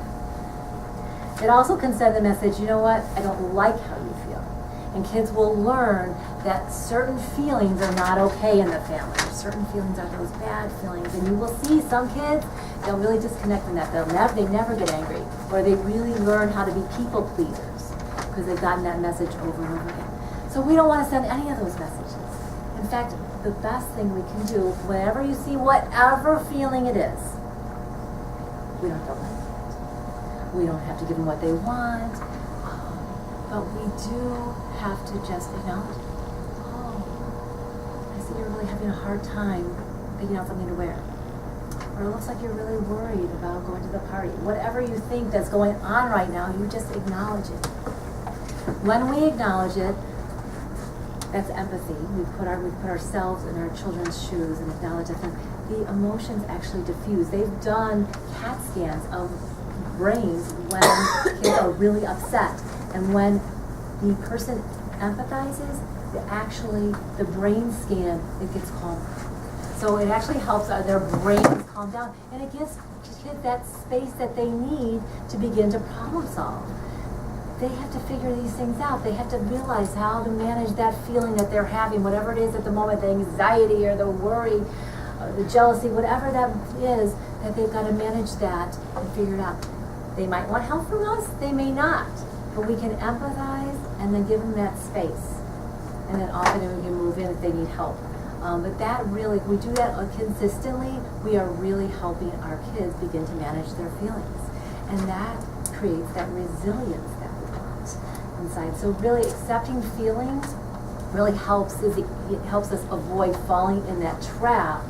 It also can send the message, you know what, I don't like how you feel. And kids will learn that certain feelings are not okay in the family. Certain feelings are those bad feelings. And you will see some kids, they'll really disconnect from that. They never get angry. Or they really learn how to be people pleasers because they've gotten that message over and over again. So we don't want to send any of those messages. In fact, the best thing we can do, whenever you see whatever feeling it is, we don't have to like it. We don't have to give them what they want. But we do have to just acknowledge, oh, I see you're really having a hard time picking out something to wear. Or it looks like you're really worried about going to the party. Whatever you think that's going on right now, you just acknowledge it. When we acknowledge it, that's empathy. We put ourselves in our children's shoes and acknowledge that the emotions actually diffuse. They've done CAT scans of brains when kids are really upset. And when the person empathizes, the brain scan, it gets calmer. So it actually helps their brains calm down, and it gives kids that space that they need to begin to problem solve. They have to figure these things out. They have to realize how to manage that feeling that they're having, whatever it is at the moment, the anxiety or the worry, or the jealousy, whatever that is, that they've got to manage that and figure it out. They might want help from us, they may not. But we can empathize and then give them that space. And then often we can move in if they need help. But that really, if we do that consistently, we are really helping our kids begin to manage their feelings. And that creates that resilience that we want inside. So really accepting feelings really helps us avoid falling in that trap.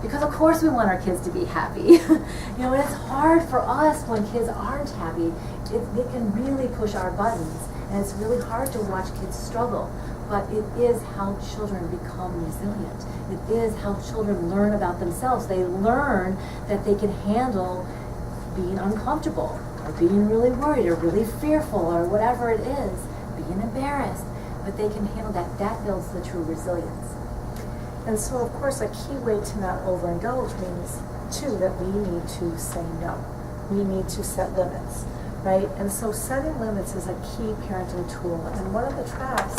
Because of course we want our kids to be happy. You know, it's hard for us when kids aren't happy. It can really push our buttons. And it's really hard to watch kids struggle. But it is how children become resilient. It is how children learn about themselves. They learn that they can handle being uncomfortable, or being really worried, or really fearful, or whatever it is, being embarrassed. But they can handle that. That builds the true resilience. And so, of course, a key way to not overindulge means, too, that we need to say no. We need to set limits, right? And so setting limits is a key parenting tool. And one of the traps,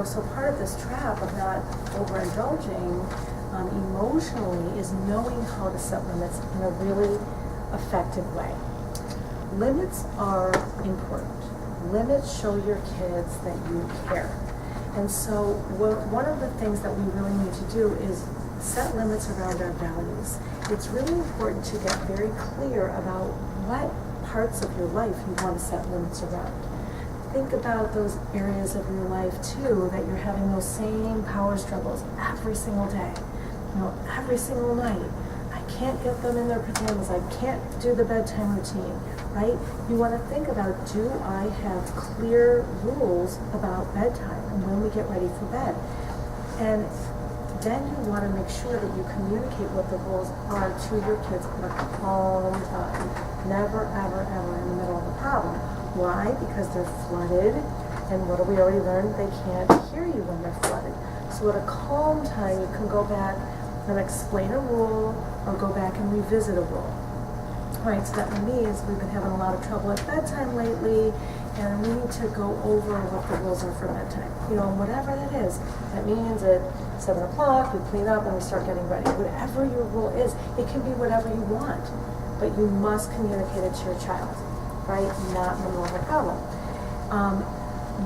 so part of this trap of not overindulging emotionally is knowing how to set limits in a really effective way. Limits are important. Limits show your kids that you care. And so one of the things that we really need to do is set limits around our values. It's really important to get very clear about what parts of your life you want to set limits around. Think about those areas of your life, too, that you're having those same power struggles every single day, every single night. I can't get them in their pajamas. I can't do the bedtime routine, right? You want to think about, do I have clear rules about bedtime and when we get ready for bed? And then you want to make sure that you communicate what the rules are to your kids at a calm time. Never, ever, ever in the middle of a problem. Why? Because they're flooded, and what have we already learned? They can't hear you when they're flooded. So at a calm time, you can go back and explain a rule, or go back and revisit a rule. Right, so that means we've been having a lot of trouble at bedtime lately, and we need to go over what the rules are for bedtime. You know, whatever that is. That means at 7 o'clock, we clean up and we start getting ready. Whatever your rule is, it can be whatever you want, but you must communicate it to your child, right? Not the normal problem.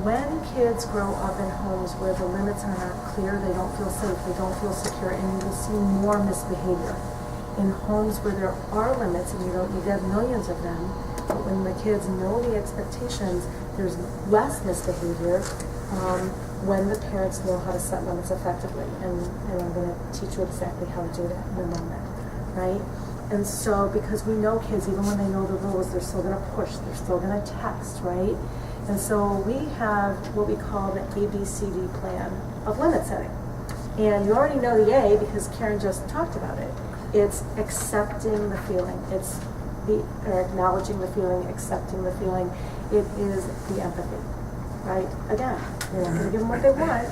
When kids grow up in homes where the limits are not clear, they don't feel safe, they don't feel secure, and you will see more misbehavior. In homes where there are limits, and you don't need to have millions of them, but when the kids know the expectations, there's less misbehavior when the parents know how to set limits effectively. And I'm going to teach you exactly how to do that in a moment, right? And so, because we know kids, even when they know the rules, they're still going to push, they're still going to text, right? And so we have what we call the ABCD plan of limit setting. And you already know the A because Karen just talked about it. It's accepting the feeling. It's acknowledging the feeling, accepting the feeling. It is the empathy, right? Again, you're not going to give them what they want,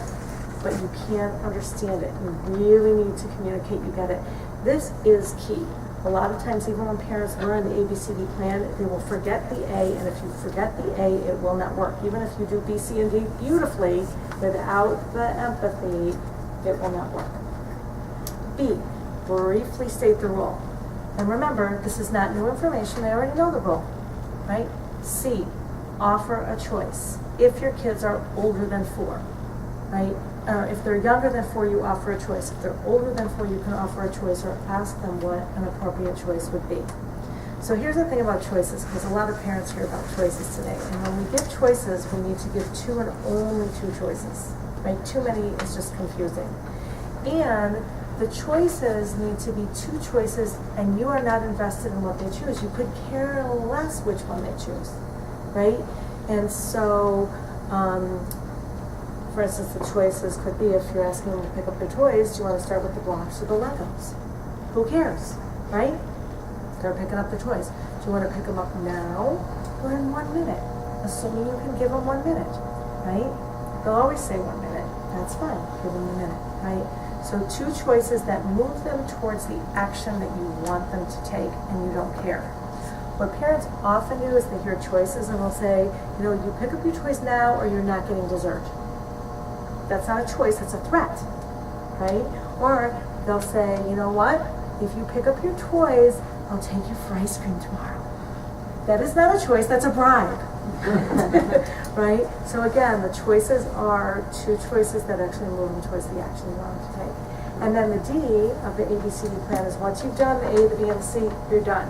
but you can't understand it. You really need to communicate. You get it. This is key. A lot of times, even when parents learn the ABCD plan, they will forget the A, and if you forget the A, it will not work. Even if you do B, C, and D beautifully, without the empathy, it will not work. B, briefly state the rule. And remember, this is not new information. They already know the rule, right? C, offer a choice. If your kids are older than 4, right? If they're younger than 4, you offer a choice. If they're older than 4, you can offer a choice or ask them what an appropriate choice would be. So here's the thing about choices, because a lot of parents hear about choices today. And when we give choices, we need to give 2 and only 2 choices, right? Too many is just confusing. And the choices need to be 2 choices, and you are not invested in what they choose. You could care less which one they choose, right? And so, for instance, the choices could be, if you're asking them to pick up their toys, do you want to start with the blocks or the Legos? Who cares, right? They're picking up the toys. Do you want to pick them up now or in 1 minute? Assuming you can give them 1 minute, right? They'll always say 1 minute. That's fine. Give them a minute, right? So 2 choices that move them towards the action that you want them to take, and you don't care. What parents often do is they hear choices and they'll say, you know, you pick up your toys now or you're not getting dessert. That's not a choice, that's a threat, right? Or they'll say, you know what? If you pick up your toys, I'll take you for ice cream tomorrow. That is not a choice, that's a bribe. Right? So again, the choices are 2 choices that actually move them towards the action you want them to take. And then the D of the ABCD plan is once you've done the A, the B, and the C, you're done.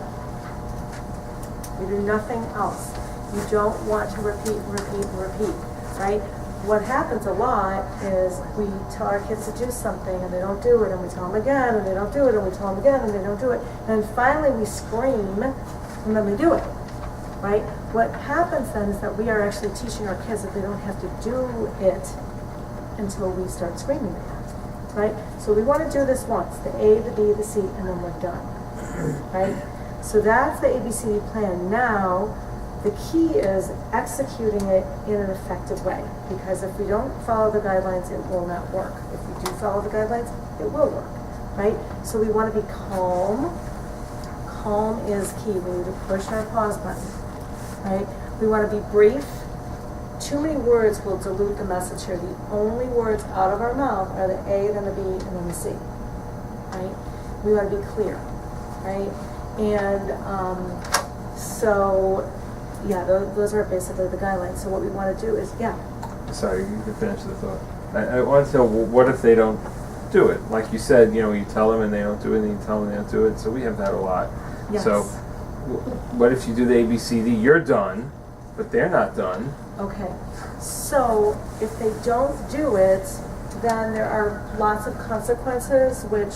You do nothing else. You don't want to repeat, right? What happens a lot is we tell our kids to do something and they don't do it, and we tell them again and they don't do it, and we tell them again and they don't do it, and then finally we scream and then they do it, right? What happens then is that we are actually teaching our kids that they don't have to do it until we start screaming at them, right? So we want to do this once, the A, the B, the C, and then we're done, right? So that's the ABCD plan. Now, the key is executing it in an effective way, because if we don't follow the guidelines, it will not work. If we do follow the guidelines, it will work, right? So we want to be calm. Calm is key. We need to push our pause button, right? We want to be brief. Too many words will dilute the message here. The only words out of our mouth are the A, then the B, and then the C, right? We want to be clear, right? And so, yeah, those are basically the guidelines. So what we want to do is, Sorry, you can finish the thought. I want to know, what if they don't do it? Like you said, you tell them and they don't do it, and you tell them they don't do it. So we have that a lot. Yes. So what if you do the ABCD, you're done, but they're not done? Okay. So if they don't do it, then there are lots of consequences, which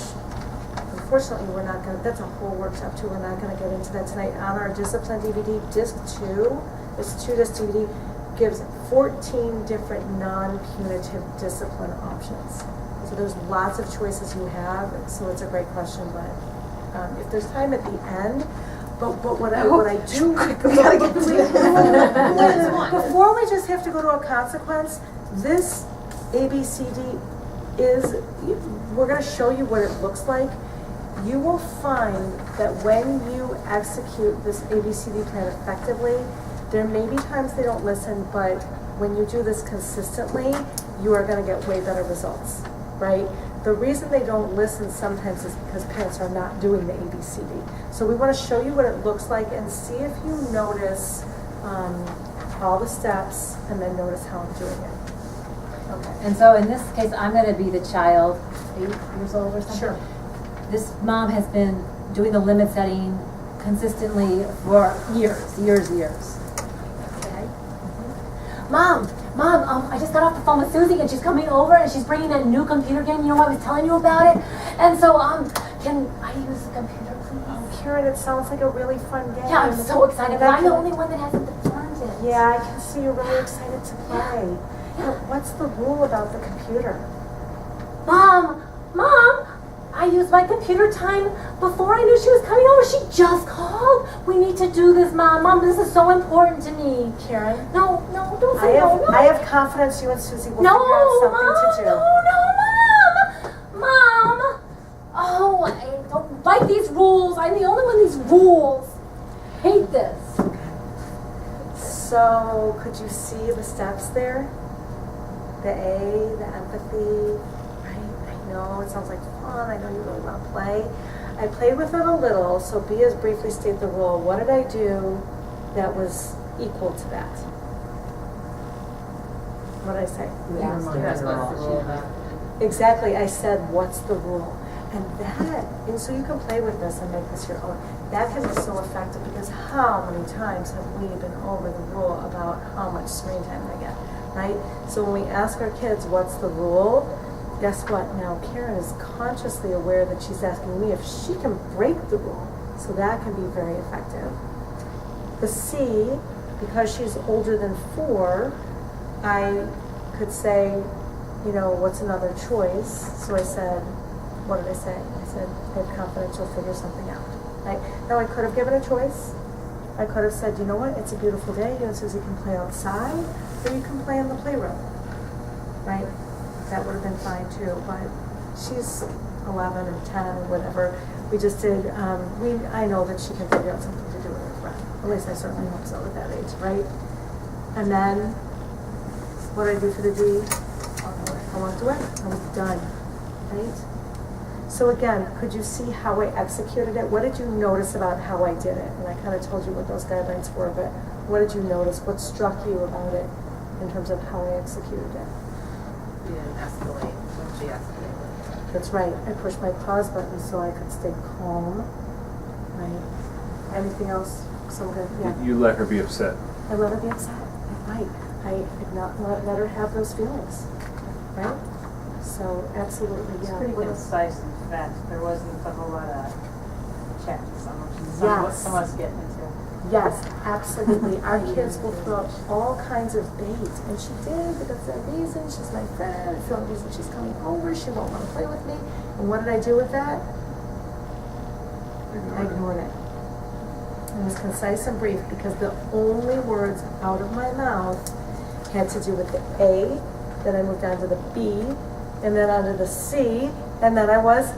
unfortunately we're not going to, that's a whole workshop too, we're not going to get into that tonight. On our discipline DVD, disc 2, this 2-disc DVD gives 14 different non-punitive discipline options. So there's lots of choices you have, so it's a great question, but if there's time at the end, but what I do, before we just have to go to a consequence, this ABCD is, we're going to show you what it looks like. you will find that when you execute this ABCD plan effectively, there may be times they don't listen, but when you do this consistently, you are gonna get way better results, right? The reason they don't listen sometimes is because parents are not doing the ABCD. So we wanna show you what it looks like and see if you notice all the steps and then notice how I'm doing it. Okay. And so in this case, I'm gonna be the child, 8 years old or something. Sure. This mom has been doing the limit setting consistently for years. Okay? Mom, I just got off the phone with Susie and she's coming over and she's bringing that new computer game. You know, I was telling you about it. And so, can I use the computer, please? Oh, Karen, it sounds like a really fun game. Yeah, I'm so excited, but I'm the only one that hasn't learned it. Yeah, I can see you're really excited to play. Yeah. But what's the rule about the computer? Mom, I used my computer time before I knew she was coming over. She just called. We need to do this, Mom. Mom, this is so important to me. Karen? No, don't say no. I have confidence you and Susie will No, figure out something Mom, to do. no, Mom. Oh, I don't like these rules. I'm the only one with these rules. Hate this. So, could you see the steps there? The A, the empathy, right? I know, it sounds like fun. I know you really want to play. I played with it a little, so B has briefly state the rule. What did I do that was equal to that? What did I say? That's what's the rule. Exactly, I said, what's the rule? And so you can play with this and make this your own. That can be so effective because how many times have we been over the rule about how much screen time they get, right? So when we ask our kids, what's the rule? Guess what? Now Karen is consciously aware that she's asking me if she can break the rule. So that can be very effective. The C, because she's older than 4, I could say, you know, what's another choice? So I said, what did I say? I said, I have confidence you'll figure something out. Right? Now I could have given a choice. I could have said, you know what, it's a beautiful day, you and Susie can play outside, or you can play in the playroom. Right? That would have been fine too, but she's 11 or 10 or whatever. We just did, I know that she can figure out something to do with her friend. At least I certainly hope so at that age, right? And then, what did I do for the D? I walked away. I was done, right? So again, could you see how I executed it? What did you notice about how I did it? And I kind of told you what those guidelines were, but what did you notice? What struck you about it in terms of how I executed it? You didn't escalate when she escalated. That's right. I pushed my pause button so I could stay calm. Right. Anything else? So good. Yeah. You let her be upset. I let her be upset. Right. I did not let her have those feelings. Right. So absolutely, It's yeah. pretty What else? concise and fast. There wasn't a whole lot of chat. Some of us getting into. Yes, absolutely. Our kids will throw up all kinds of bait, and she did because of that reason. She's my friend. It's the only reason she's coming over. She won't want to play with me. And what did I do with that? I ignored it. It was concise and brief because the only words out of my mouth had to do with the A, then I moved on to the B, and then on to the C, and then I was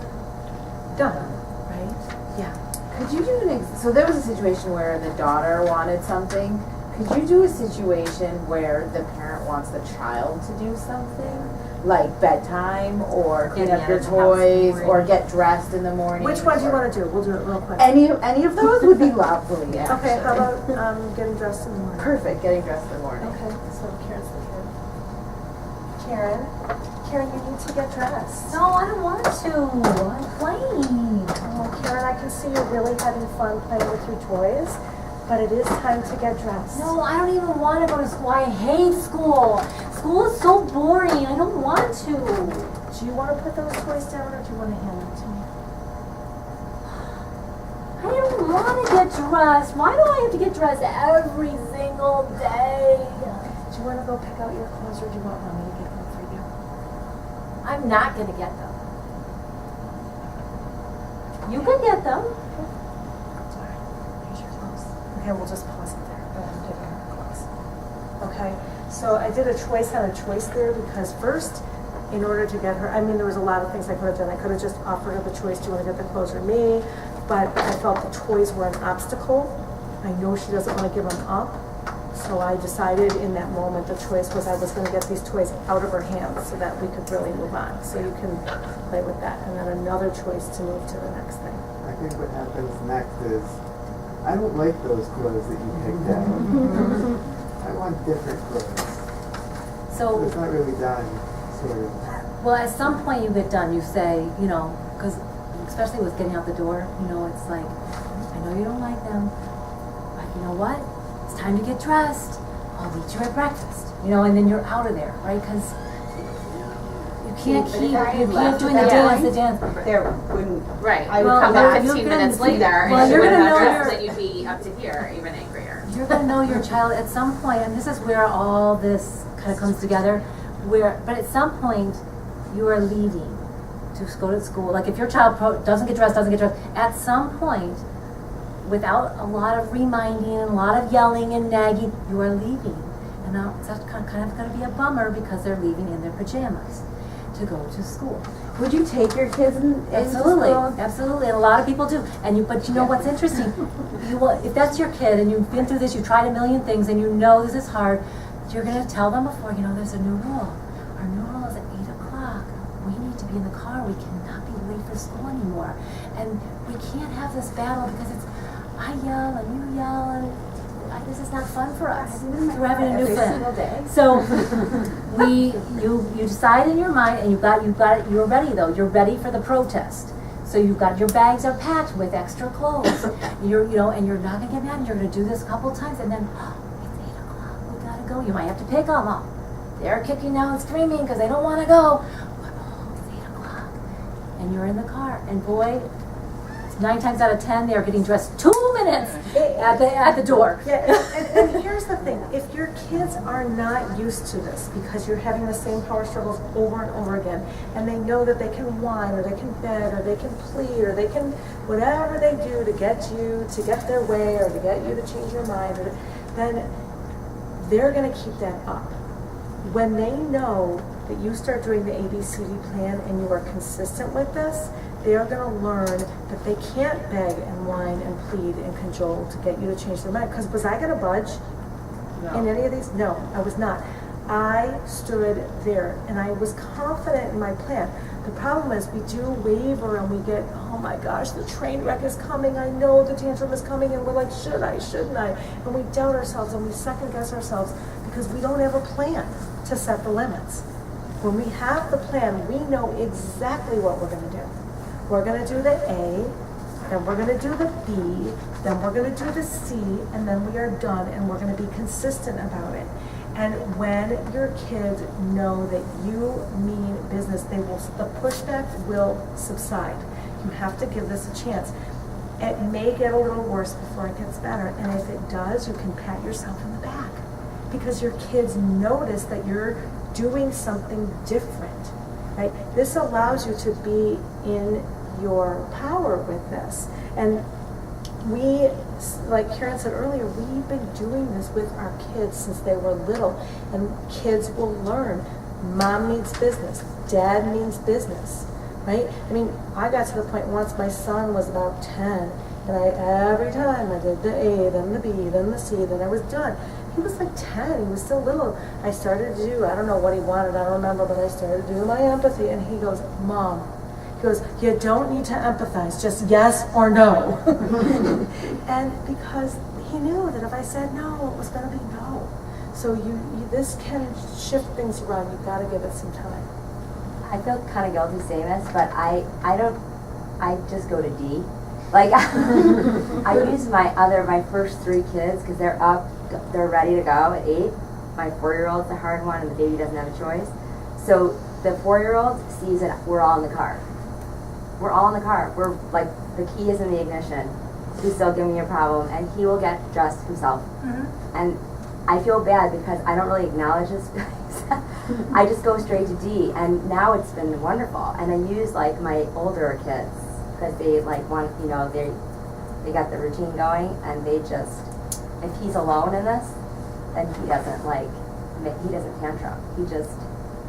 done, right? Yeah. Could you do so there was a situation where the daughter wanted something. Could you do a situation where the parent wants the child to do something? Like bedtime, or clean up your toys, or get dressed in the morning? Which one do you want to do? We'll do it real quick. Any of those would be lovely, Okay, actually. how about getting dressed in the morning? Perfect, getting dressed in the morning. Okay, so Karen's the kid. Karen, you need to get dressed. No, I don't want to. I'm playing. Oh, Karen, I can see you're really having fun playing with your toys, but it is time to get dressed. No, I don't even want to go to school. I hate school. School is so boring. I don't want to. Do you want to put those toys down, or do you want to hand them to me? I don't want to get dressed. Why do I have to get dressed every single day? Do you want to go pick out your clothes, or do you want Mommy to get them for you? I'm not going to get them. You can get them. Sorry. Here's your clothes. Okay, we'll just pause it there. I'm picking out her clothes. Okay, so I did a choice on a choice there because first, in order to get her, I mean, there was a lot of things I could have done. I could have just offered her the choice, do you want to get the clothes or me? But I felt the toys were an obstacle. I know she doesn't want to give them up. So I decided in that moment, the choice was I was going to get these toys out of her hands so that we could really move on. So you can play with that. And then another choice to move to the next thing. I think what happens next is, I don't like those clothes that you picked out. I want different clothes. So it's not really done, sort of. Well, at some point you get done, you say, you know, because especially with getting out the door, you know, it's like, I know you don't like them, but you know what? It's time to get dressed. I'll meet you at breakfast. You know, and then you're out of there, right? Because you can't doing the dance. There wouldn't. Right. I would come back you're 15 gonna- minutes later well, and she you're would gonna have know dressed your- and you'd be up to here, even angrier. You're going to know your child at some point, and this is where all this kind of comes together, but at some point, you are leaving to go to school. Like if your child doesn't get dressed, at some point, without a lot of reminding and a lot of yelling and nagging, you are leaving. And now it's kind of going to be a bummer because they're leaving in their pajamas to go to school. Would you take your kids into Absolutely, school? absolutely, and a lot of people do. But you know what's interesting? If that's your kid and you've been through this, you tried a million things, and you know this is hard, you're going to tell them before, you know, there's a new rule. Our new rule is at 8 o'clock. We need to be in the car. We cannot be late for school anymore. And we can't have this battle because it's, I yell and you yell, and this is not fun for us. We're having a new plan. So you decide in your mind, and you're ready though. You're ready for the protest. So you've got your bags are packed with extra clothes. And you're not gonna get mad. And you're gonna do this a couple times, and then it's 8 o'clock. We gotta go. You might have to pick them up. They're kicking now and screaming because they don't want to go. But it's 8 o'clock, and you're in the car. And boy, 9 times out of 10, they are getting dressed 2 minutes at the door. Yeah, and here's the thing. If your kids are not used to this because you're having the same power struggles over and over again, and they know that they can whine or they can beg or they can plead or they can whatever they do to get you to get their way or to get you to change your mind, then they're going to keep that up. When they know that you start doing the ABCD plan and you are consistent with this, they are going to learn that they can't beg and whine and plead and cajole to get you to change their mind. Because was I going to budge in any of these? No, I was not. I stood there and I was confident in my plan. The problem is we do waver and we get, oh my gosh, the train wreck is coming. I know the tantrum is coming, and we're like, should I, shouldn't I? And we doubt ourselves and we second guess ourselves because we don't have a plan to set the limits. When we have the plan, we know exactly what we're going to do. We're going to do the A, then we're going to do the B, then we're going to do the C, and then we are done, and we're going to be consistent about it. And when your kids know that you mean business, the pushback will subside. You have to give this a chance. It may get a little worse before it gets better, and if it does, you can pat yourself in the back because your kids notice that you're doing something different, right? This allows you to be in your power with this. And we, like Karen said earlier, we've been doing this with our kids since they were little, and kids will learn mom means business, dad means business, right? I mean, I got to the point once my son was about 10, and every time I did the A, then the B, then the C, then I was done. He was like 10, he was still little. I started to do, I don't know what he wanted, I don't remember, but I started to do my empathy, and he goes, Mom, he goes, you don't need to empathize, just yes or no. And because he knew that if I said no, it was going to be no. So this can shift things around. You've got to give it some time. I feel kind of guilty saying this, but I just go to D. Like, I use my first 3 kids because they're up, they're ready to go at 8. My 4-year-old's the hard one and the baby doesn't have a choice. So the 4-year-old sees that we're all in the car. We're all in the car. We're like, the key is in the ignition. He's still giving me a problem, and he will get dressed himself. Mm-hmm. And I feel bad because I don't really acknowledge his feelings. I just go straight to D, and now it's been wonderful. And I use like my older kids because they like want, you know, they got the routine going, and they just, if he's alone in this, then he doesn't tantrum. He just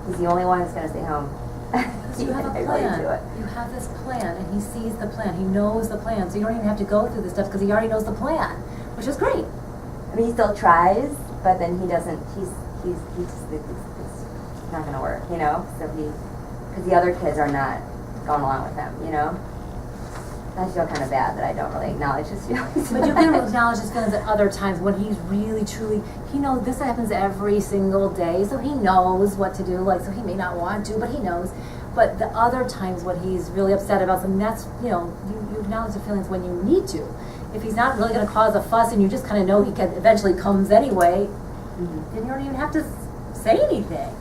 He's the only one who's gonna stay home. So you have a I really do it. plan, you have this plan, and he sees the plan, he knows the plan, so you don't even have to go through this stuff, because he already knows the plan, which is great. I mean, he still tries, but then he doesn't, it's not gonna work, you know? So because the other kids are not going along with him, you know? I feel kind of bad that I don't really acknowledge his feelings. But you can acknowledge his feelings at other times when he's really, truly, he knows this happens every single day, so he knows what to do, like, so he may not want to, but he knows. But the other times when he's really upset about something, that's, you know, you acknowledge the feelings when you need to. If he's not really gonna cause a fuss and you just kinda know he can eventually comes anyway, then you don't even have to say anything.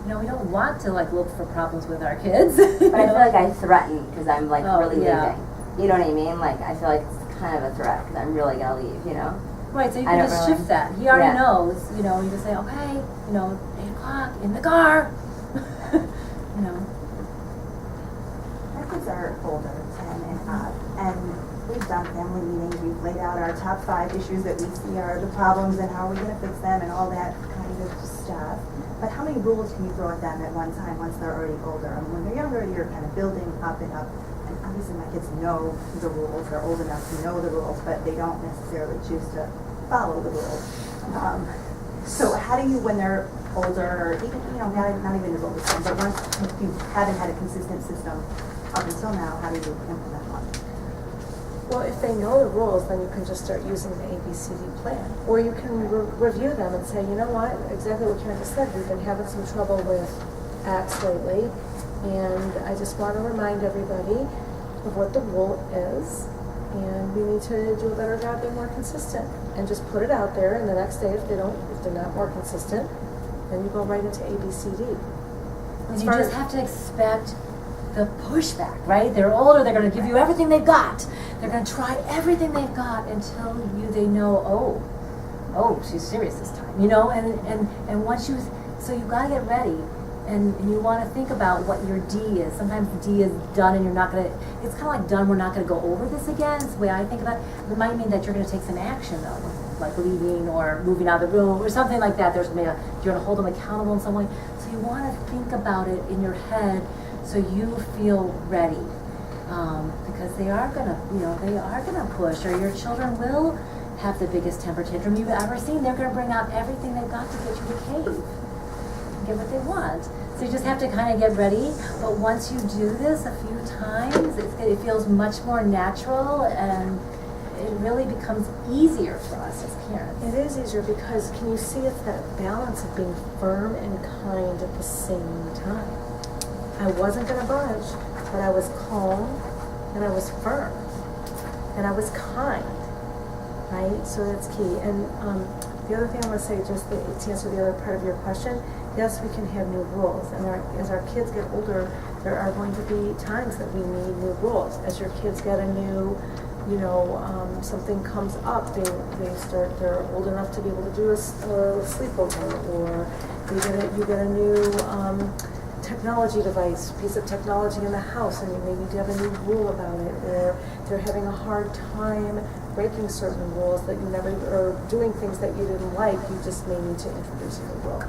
You know, we don't want to, like, look for problems with our kids. But I feel like I threaten because I'm like really yeah. leaving. You know what I mean? Like, I feel like it's kind of a threat because I'm really gonna leave, you know? Right, so you I can don't just really- shift that. He already Yeah. knows, you know, you just say, okay, you know, 8 o'clock, in the car. You know. Our kids are older, 10 and up, and we've done family meetings, we've laid out our top 5 issues that we see are the problems and how are we gonna fix them and all that kind of stuff. But how many rules can you throw at them at one time once they're already older? I mean, when they're younger, you're kind of building up and up. And obviously my kids know the rules, they're old enough to know the rules, but they don't necessarily choose to follow the rules. So how do you, when they're older, or even, you know, not even as old as them, but once you haven't had a consistent system up until now, how do you implement one? Well, if they know the rules, then you can just start using the ABCD plan. Or you can review them and say, you know what, exactly what Karen just said, we've been having some trouble with X lately, and I just want to remind everybody of what the rule is, and we need to do a better job being more consistent. And just put it out there, and the next day, if they're not more consistent, then you go right into ABCD. And you just have to expect the pushback, right? They're older, they're gonna give you everything they've got. They're gonna try everything they've got until they know, oh, she's serious this time, you know? And once so you gotta get ready, and you wanna think about what your D is. Sometimes the D is done and you're not gonna, it's kinda like done, we're not gonna go over this again. It's the way I think about it. It might mean that you're gonna take some action though, like leaving or moving out of the room or something like that. You're gonna hold them accountable in some way. So you wanna think about it in your head so you feel ready. Because they are gonna push, or your children will have the biggest temper tantrum you've ever seen. They're gonna bring out everything they've got to get you to cave, get what they want. So you just have to kind of get ready. But once you do this a few times, it feels much more natural, and it really becomes easier for us as parents. It is easier because can you see it's that balance of being firm and kind at the same time? I wasn't gonna budge, but I was calm and I was firm and I was kind, right? So that's key. And the other thing I want to say, just to answer the other part of your question, yes, we can have new rules. And as our kids get older, there are going to be times that we need new rules. As your kids get a new, something comes up, they're old enough to be able to do a sleepover, or you get a new technology device, piece of technology in the house, and you may need to have a new rule about it, or they're having a hard time breaking certain rules that you never, or doing things that you didn't like, you just may need to introduce a new rule.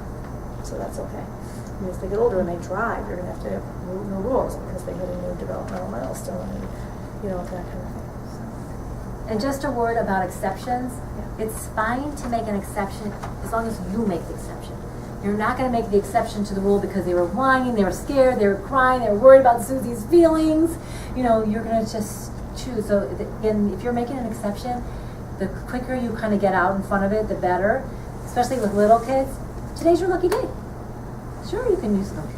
So that's okay. And as they get older and they drive, you're going to have to have new rules because they hit a new developmental milestone, and that kind of thing. And just a word about exceptions. Yeah. It's fine to make an exception as long as you make the exception. You're not going to make the exception to the rule because they were whining, they were scared, they were crying, they were worried about Susie's feelings. You're going to just choose. So again, if you're making an exception, the quicker you kind of get out in front of it, the better. Especially with little kids. Today's your lucky day. Sure, you can use them.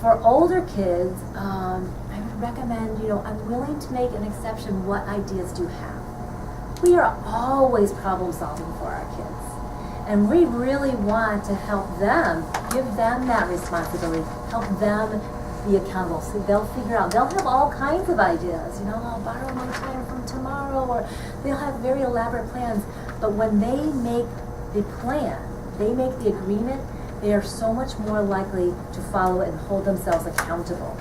For older kids, I would recommend, I'm willing to make an exception. What ideas do you have? We are always problem solving for our kids. And we really want to help them, give them that responsibility, help them be accountable. So they'll have all kinds of ideas. I'll borrow my time from tomorrow, or they'll have very elaborate plans. But when they make the plan, they make the agreement, they are so much more likely to follow it and hold themselves accountable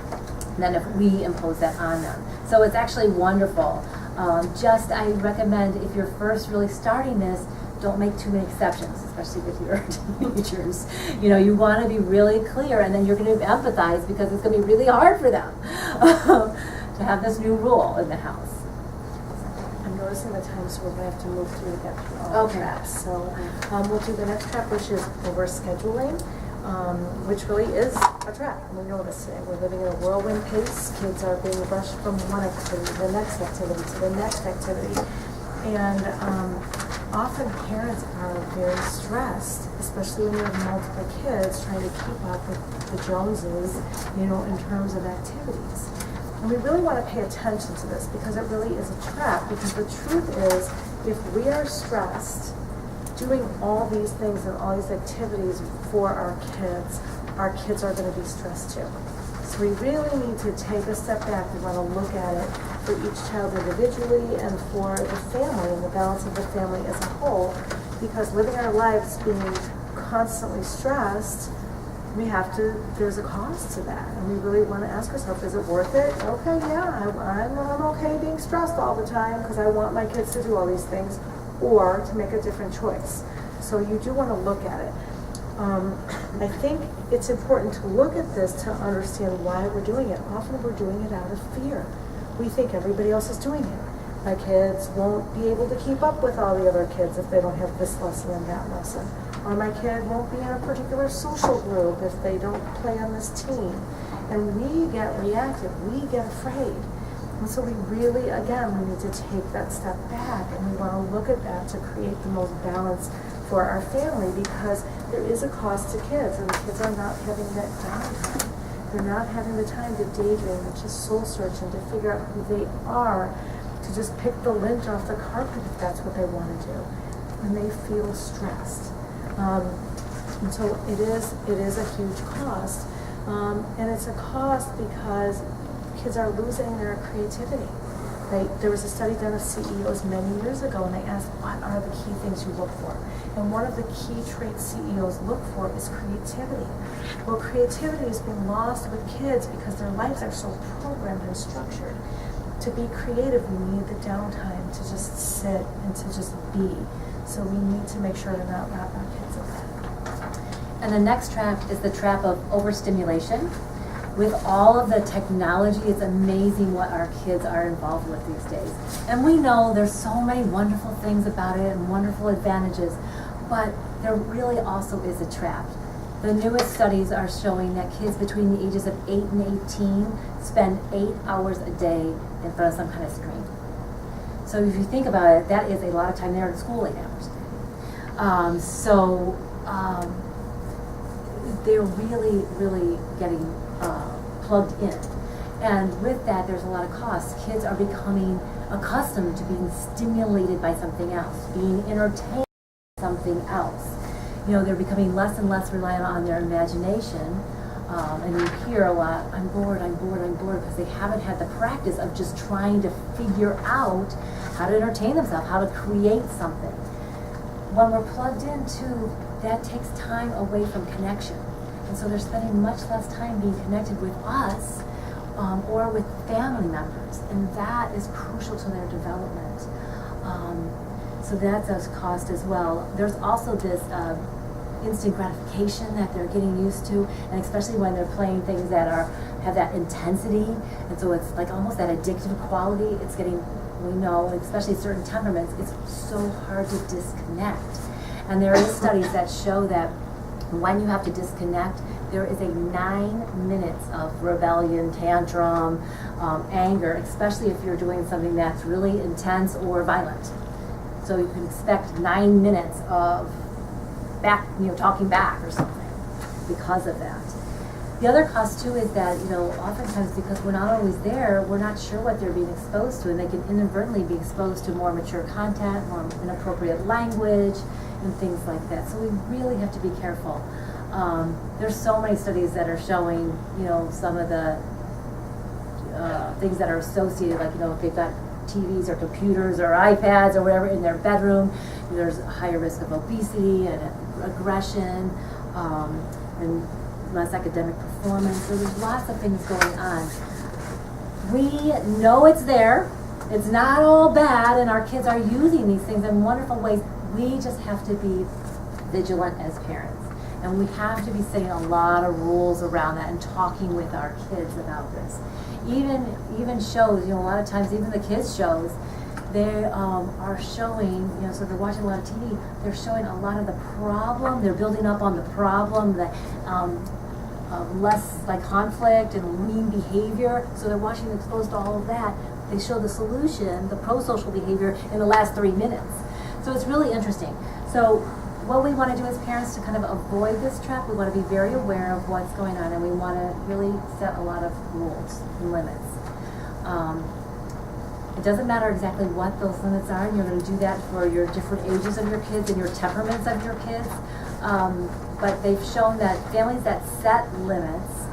than if we impose that on them. So it's actually wonderful. I recommend if you're first really starting this, don't make too many exceptions, especially with your teenagers. You know, you want to be really clear, and then you're going to empathize because it's going to be really hard for them to have this new rule in the house. I'm noticing the time, so we're going to have to move through to get through all the traps. So we'll do the next trap, which is overscheduling, which really is a trap. We notice it. We're living in a whirlwind pace. Kids are being rushed from one activity to the next activity to the next activity. And often parents are very stressed, especially when you have multiple kids, trying to keep up with the Joneses, you know, in terms of activities. And we really want to pay attention to this because it really is a trap, because the truth is, if we are stressed doing all these things and all these activities for our kids are going to be stressed too. So we really need to take a step back. We want to look at it for each child individually and for the family and the balance of the family as a whole, because living our lives being constantly stressed, there's a cost to that, and we really want to ask ourselves, is it worth it? Okay, yeah, I'm okay being stressed all the time because I want my kids to do all these things, or to make a different choice. So you do want to look at it. I think it's important to look at this to understand why we're doing it. Often we're doing it out of fear. We think everybody else is doing it. My kids won't be able to keep up with all the other kids if they don't have this lesson and that lesson. Or my kid won't be in a particular social group if they don't play on this team. And we get reactive, we get afraid. And so we really, again, we need to take that step back and we want to look at that to create the most balance for our family, because there is a cost to kids, and the kids are not having that downtime. They're not having the time to daydream and just soul search and to figure out who they are, to just pick the lint off the carpet if that's what they want to do. And they feel stressed. And so it is a huge cost. And it's a cost because kids are losing their creativity. There was a study done of CEOs many years ago, and they asked, what are the key things you look for? And one of the key traits CEOs look for is creativity. Well, creativity is being lost with kids because their lives are so programmed and structured. To be creative, we need the downtime to just sit and to just be. So we need to make sure to not wrap our kids in that. And the next trap is the trap of overstimulation. With all of the technology, it's amazing what our kids are involved with these days. And we know there's so many wonderful things about it and wonderful advantages, but there really also is a trap. The newest studies are showing that kids between the ages of 8 and 18 spend 8 hours a day in front of some kind of screen. So if you think about it, that is a lot of time. They're in school 8 hours a day. They're really, really getting plugged in. And with that, there's a lot of costs. Kids are becoming accustomed to being stimulated by something else, being entertained by something else. You know, they're becoming less and less reliant on their imagination. And you hear a lot, I'm bored, because they haven't had the practice of just trying to figure out how to entertain themselves, how to create something. When we're plugged into, that takes time away from connection. And so they're spending much less time being connected with us or with family members. And that is crucial to their development. So that's a cost as well. There's also this instant gratification that they're getting used to, and especially when they're playing things that have that intensity. And so it's like almost that addictive quality. It's getting, we know, especially certain temperaments, it's so hard to disconnect. And there is studies that show that when you have to disconnect, there is a 9 minutes of rebellion, tantrum, anger, especially if you're doing something that's really intense or violent. So you can expect 9 minutes of talking back or something because of that. The other cost too is that, oftentimes because we're not always there, we're not sure what they're being exposed to, and they can inadvertently be exposed to more mature content, more inappropriate language, and things like that. So we really have to be careful. There's so many studies that are showing, some of the things that are associated, like, if they've got TVs or computers or iPads or whatever in their bedroom, there's a higher risk of obesity and aggression, and less academic performance. So there's lots of things going on. We know it's there. It's not all bad, and our kids are using these things in wonderful ways, We just have to be vigilant as parents. And we have to be setting a lot of rules around that and talking with our kids about this. Even shows, a lot of times, even the kids' shows, they are showing, so they're watching a lot of TV, they're showing a lot of the problem, they're building up on the problem, the less like conflict and lean behavior, so they're watching exposed to all of that. They show the solution, the pro-social behavior, in the last 3 minutes. So it's really interesting. So what we want to do as parents to kind of avoid this trap, we want to be very aware of what's going on, and we want to really set a lot of rules and limits. It doesn't matter exactly what those limits are, and you're going to do that for your different ages of your kids and your temperaments of your kids. But they've shown that families that set limits,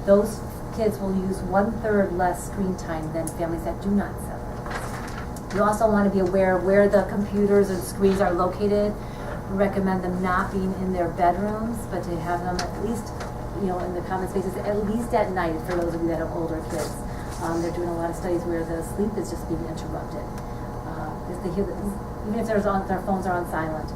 those kids will use 1/3 less screen time than families that do not set limits. You also want to be aware of where the computers and screens are located. We recommend them not being in their bedrooms, but to have them at least, in the common spaces, at least at night for those of you that have older kids. They're doing a lot of studies where the sleep is just being interrupted. Because they hear that, even if their phones are on silent.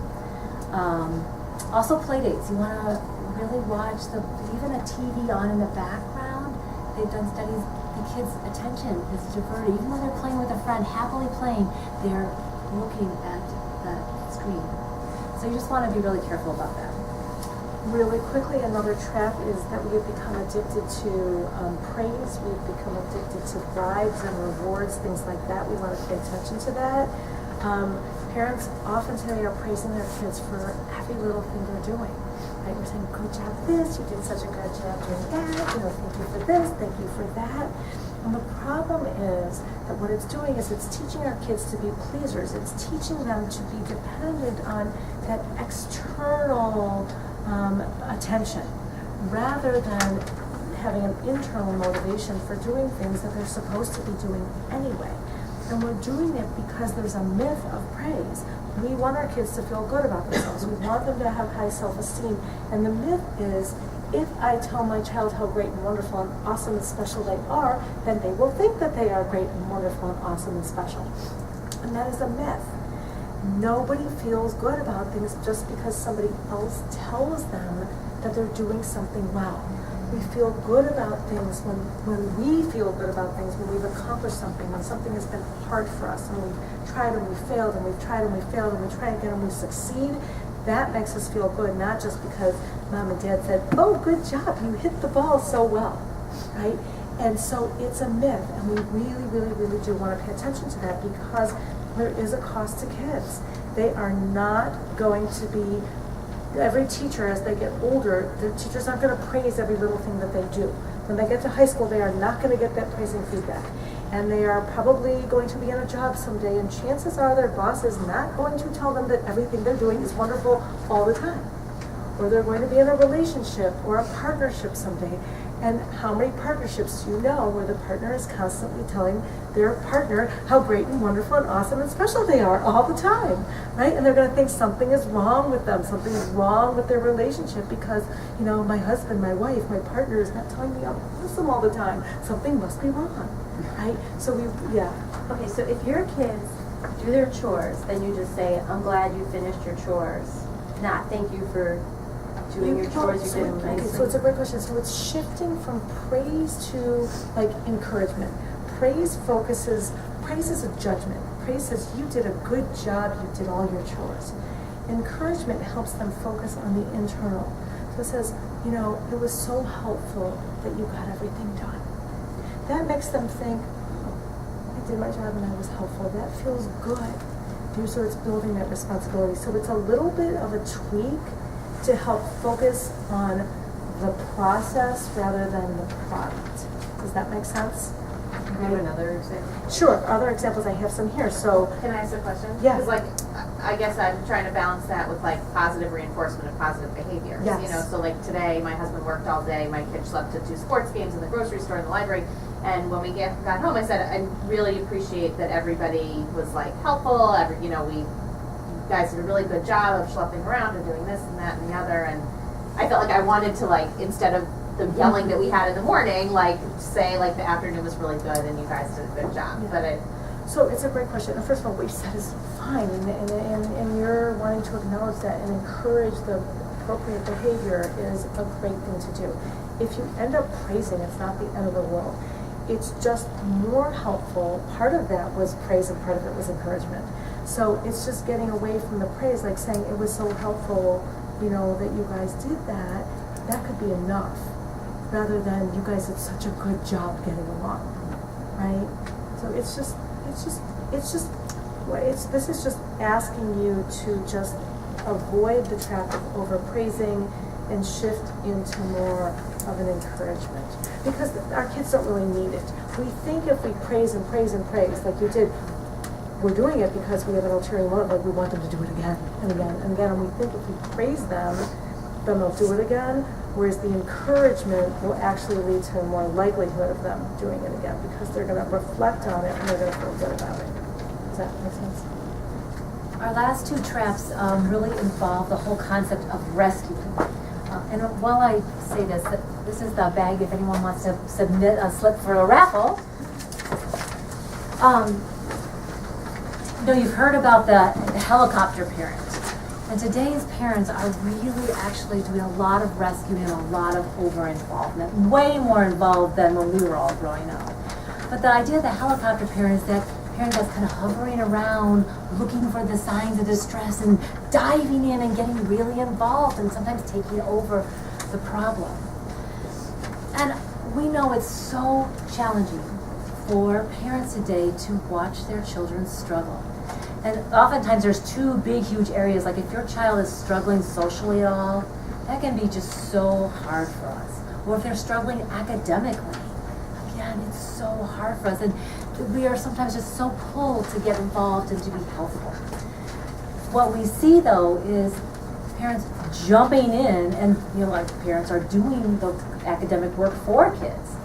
Also play dates. You want to really watch even a TV on in the background. They've done studies, the kids' attention is diverted. Even when they're playing with a friend, happily playing, they're looking at the screen. So you just want to be really careful about that. Really quickly, another trap is that we have become addicted to praise. We've become addicted to bribes and rewards, things like that. We want to pay attention to that. Parents often today are praising their kids for every little thing they're doing. Right? We're saying, good job this, you did such a good job doing that, thank you for this, thank you for that. And the problem is that what it's doing is it's teaching our kids to be pleasers. It's teaching them to be dependent on that external attention, rather than having an internal motivation for doing things that they're supposed to be doing anyway. And we're doing it because there's a myth of praise. We want our kids to feel good about themselves. We want them to have high self-esteem. And the myth is, if I tell my child how great and wonderful and awesome and special they are, then they will think that they are great and wonderful and awesome and special. And that is a myth. Nobody feels good about things just because somebody else tells them that they're doing something well. We feel good about things when we feel good about things, when we've accomplished something, when something has been hard for us, and we've tried and we've failed, and we've tried and we've failed, and we try again and we succeed. That makes us feel good, not just because mom and dad said, oh, good job, you hit the ball so well, right? And so it's a myth, and we really, really, really do want to pay attention to that, because there is a cost to kids. They are not going to be, every teacher as they get older, the teachers aren't going to praise every little thing that they do. When they get to high school, they are not going to get that praising feedback. And they are probably going to be in a job someday, and chances are their boss is not going to tell them that everything they're doing is wonderful all the time. Or they're going to be in a relationship or a partnership someday. And how many partnerships do you know where the partner is constantly telling their partner how great and wonderful and awesome and special they are all the time, right? And they're going to think something is wrong with them, something is wrong with their relationship because, my husband, my wife, my partner is not telling me I'm awesome all the time. Something must be wrong, right? So Okay, so if your kids do their chores, then you just say, I'm glad you finished your chores. Not thank you for doing your chores, you did them nicely. So it's a great question. So it's shifting from praise to encouragement. Praise is a judgment. Praise says you did a good job, you did all your chores. Encouragement helps them focus on the internal. So it says, it was so helpful that you got everything done. That makes them think, I did my job and I was helpful. That feels good. So it's building that responsibility. So it's a little bit of a tweak to help focus on the process rather than the product. Does that make sense? Can I have another example? Sure. Other examples, I have some here. So, can I ask a question? Yeah. Because I guess I'm trying to balance that with positive reinforcement of positive behaviors. Yes. So today my husband worked all day, my kid slept at 2 sports games in the grocery store and the library, and when we got home I said, I really appreciate that everybody was helpful, you guys did a really good job of schlepping around and doing this and that and the other, and I felt like I wanted to instead of the yelling that we had in the morning, say the afternoon was really good and you guys did a good job. Yeah. But So it's a great question. And first of all, what you said is fine, and you're wanting to acknowledge that and encourage the appropriate behavior is a great thing to do. If you end up praising, it's not the end of the world. It's just more helpful. Part of that was praise and part of it was encouragement. So it's just getting away from the praise, like saying it was so helpful, you know, that you guys did that. That could be enough, rather than you guys did such a good job getting along, right? So this is just asking you to just avoid the trap of overpraising and shift into more of an encouragement. Because our kids don't really need it. We think if we praise and praise and praise, like you did, we're doing it because we have an ulterior motive, like we want them to do it again and again and again, and we think if we praise them, then they'll do it again, whereas the encouragement will actually lead to more likelihood of them doing it again, because they're going to reflect on it and they're going to feel good about it. Does that make sense? Our last two traps really involve the whole concept of rescue. And while I say this, this is the bag if anyone wants to submit a slip for a raffle. You know, you've heard about the helicopter parent. And today's parents are really actually doing a lot of rescuing and a lot of over-involvement, way more involved than when we were all growing up. But the idea of the helicopter parent is that parent that's kind of hovering around, looking for the signs of distress and diving in and getting really involved and sometimes taking over the problem. And we know it's so challenging for parents today to watch their children struggle. And oftentimes there's two big, huge areas, like if your child is struggling socially at all, that can be just so hard for us. Or if they're struggling academically, again, it's so hard for us. And we are sometimes just so pulled to get involved and to be helpful. What we see though is parents jumping in, and you know, like parents are doing the academic work for kids,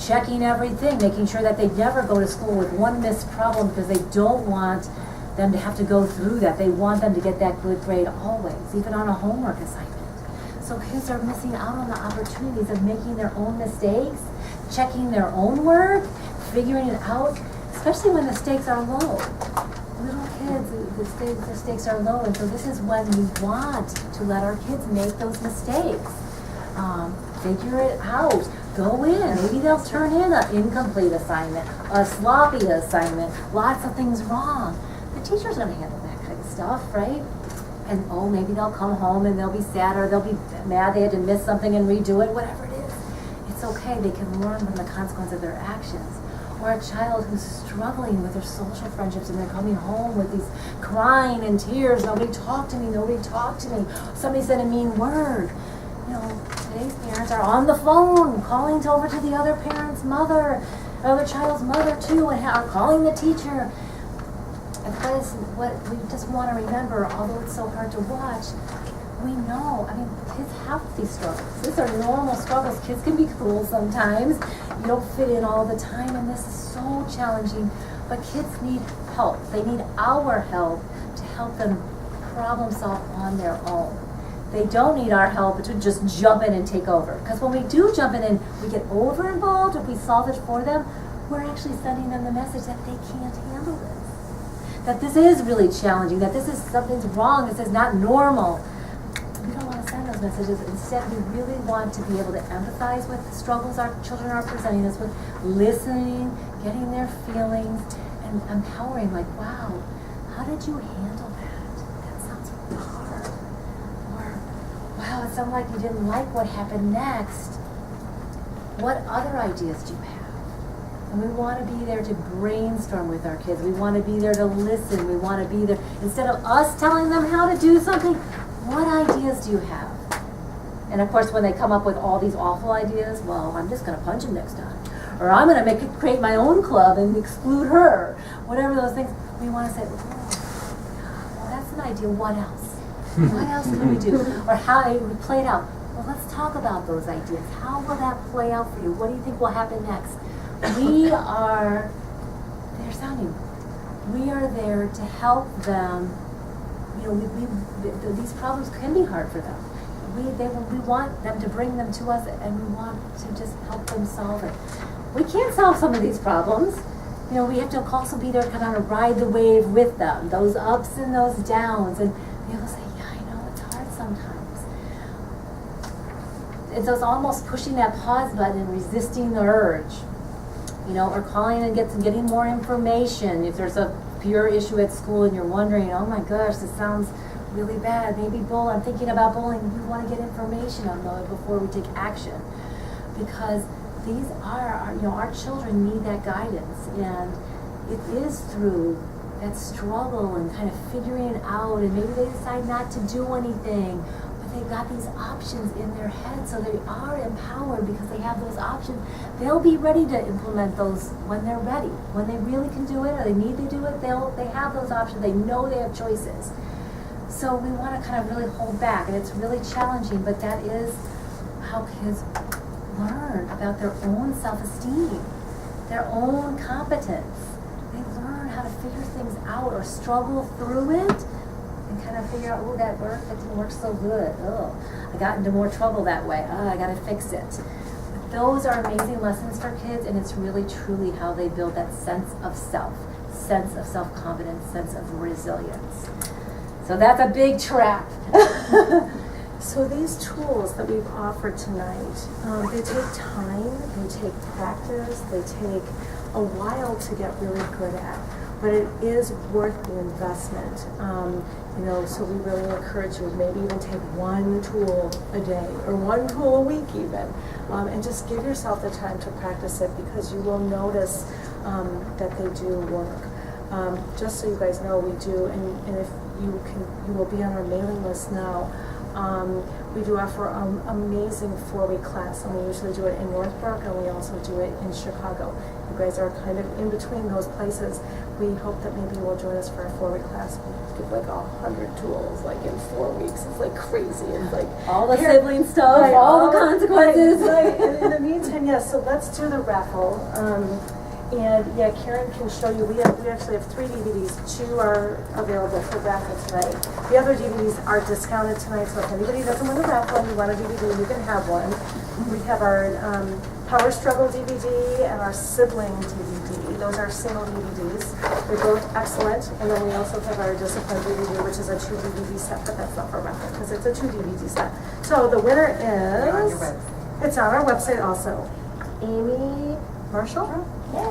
checking everything, making sure that they never go to school with one missed problem because they don't want them to have to go through that. They want them to get that good grade always, even on a homework assignment. So kids are missing out on the opportunities of making their own mistakes, checking their own work, figuring it out, especially when the stakes are low. Little kids, the stakes are low, and so this is when we want to let our kids make those mistakes. Figure it out. Go in. Maybe they'll turn in an incomplete assignment, a sloppy assignment, lots of things wrong. The teacher's going to handle that kind of stuff, right? And oh, maybe they'll come home and they'll be sad, or they'll be mad they had to miss something and redo it, whatever it is. It's okay. They can learn from the consequence of their actions. Or a child who's struggling with their social friendships and they're coming home with these crying and tears. Nobody talked to me. Nobody talked to me. Somebody said a mean word. You know, today's parents are on the phone, calling over to the other parent's mother, other child's mother too, and are calling the teacher. And that is what we just want to remember, although it's so hard to watch. We know, I mean, kids have these struggles. These are normal struggles. Kids can be cruel sometimes. You don't fit in all the time, and this is so challenging. But kids need help. They need our help to help them problem solve on their own. They don't need our help to just jump in and take over. Because when we do jump in and we get over involved, if we solve it for them, we're actually sending them the message that they can't handle this. That this is really challenging, that this is something's wrong, this is not normal. We don't want to send those messages. Instead, we really want to be able to empathize with the struggles our children are presenting us with, listening, getting their feelings, and empowering, like, wow, how did you handle that? That sounds really hard. Or, wow, it sounded like you didn't like what happened next. What other ideas do you have? And we want to be there to brainstorm with our kids. We want to be there to listen. We want to be there. Instead of us telling them how to do something, what ideas do you have? And of course, when they come up with all these awful ideas, well, I'm just going to punch him next time. Or I'm going to create my own club and exclude her. Whatever those things. We want to say, oh, well, that's an idea. What else? What else can we do? Or how it would play it out. Well, let's talk about those ideas. How will that play out for you? What do you think will happen next? We are there to help them. You know, these problems can be hard for them. We want them to bring them to us, and we want to just help them solve it. We can't solve some of these problems. we have to also be there to kind of ride the wave with them, those ups and those downs, and be able to say, yeah, I know it's hard sometimes. It's almost pushing that pause button and resisting the urge, or calling and getting more information. If there's a pure issue at school and you're wondering, oh my gosh, this sounds really bad, maybe I'm thinking about bullying, we want to get information on those before we take action. Because these are, our children need that guidance, and it is through that struggle and kind of figuring it out, and maybe they decide not to do anything, but they've got these options in their head, so they are empowered because they have those options. They'll be ready to implement those when they're ready. When they really can do it, or they need to do it, they have those options. They know they have choices. So we want to kind of really hold back, and it's really challenging, but that is how kids learn about their own self-esteem, their own competence. They learn how to figure things out or struggle through it and kind of figure out, oh, that didn't work so good. Oh, I got into more trouble that way. Oh, I got to fix it. But those are amazing lessons for kids, and it's really truly how they build that sense of self, sense of self-confidence, sense of resilience. So that's a big track. So these tools that we've offered tonight, they take time, they take practice, they take a while to get really good at, but it is worth the investment. So we really encourage you, maybe even take one tool a day or one tool a week even, and just give yourself the time to practice it, because you will notice that they do work. Just so you guys know, we do, and if you will be on our mailing list now. We do offer an amazing 4-week class, and we usually do it in Northbrook, and we also do it in Chicago. You guys are kind of in between those places. We hope that maybe you will join us for a 4-week class. We give like 100 tools, like in 4 weeks. It's like crazy. It's like all the sibling stuff, right, all the consequences. Right. In the meantime, yes. So let's do the raffle. And yeah, Karen can show you. We actually have 3 DVDs. 2 are available for raffle tonight. The other DVDs are discounted tonight, so if anybody doesn't want a raffle and you want a DVD, you can have one. We have our Power Struggle DVD and our Sibling DVD. Those are single DVDs. They're both excellent. And then we also have our Discipline DVD, which is a 2 DVD set, but that's not for raffle because it's a 2 DVD set. So the winner is. It's on our website also. Amy Marshall. Yay!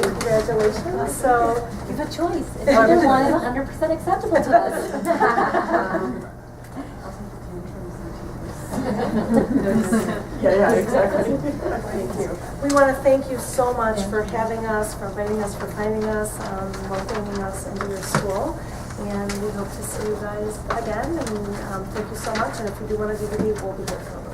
Congratulations. So you have a choice. Either one is 100% acceptable to us. Yeah, exactly. Thank you. We want to thank you so much for having us, for inviting us, for finding us, welcoming us into your school. And we hope to see you guys again. And thank you so much. And if you do want a DVD, we'll be here for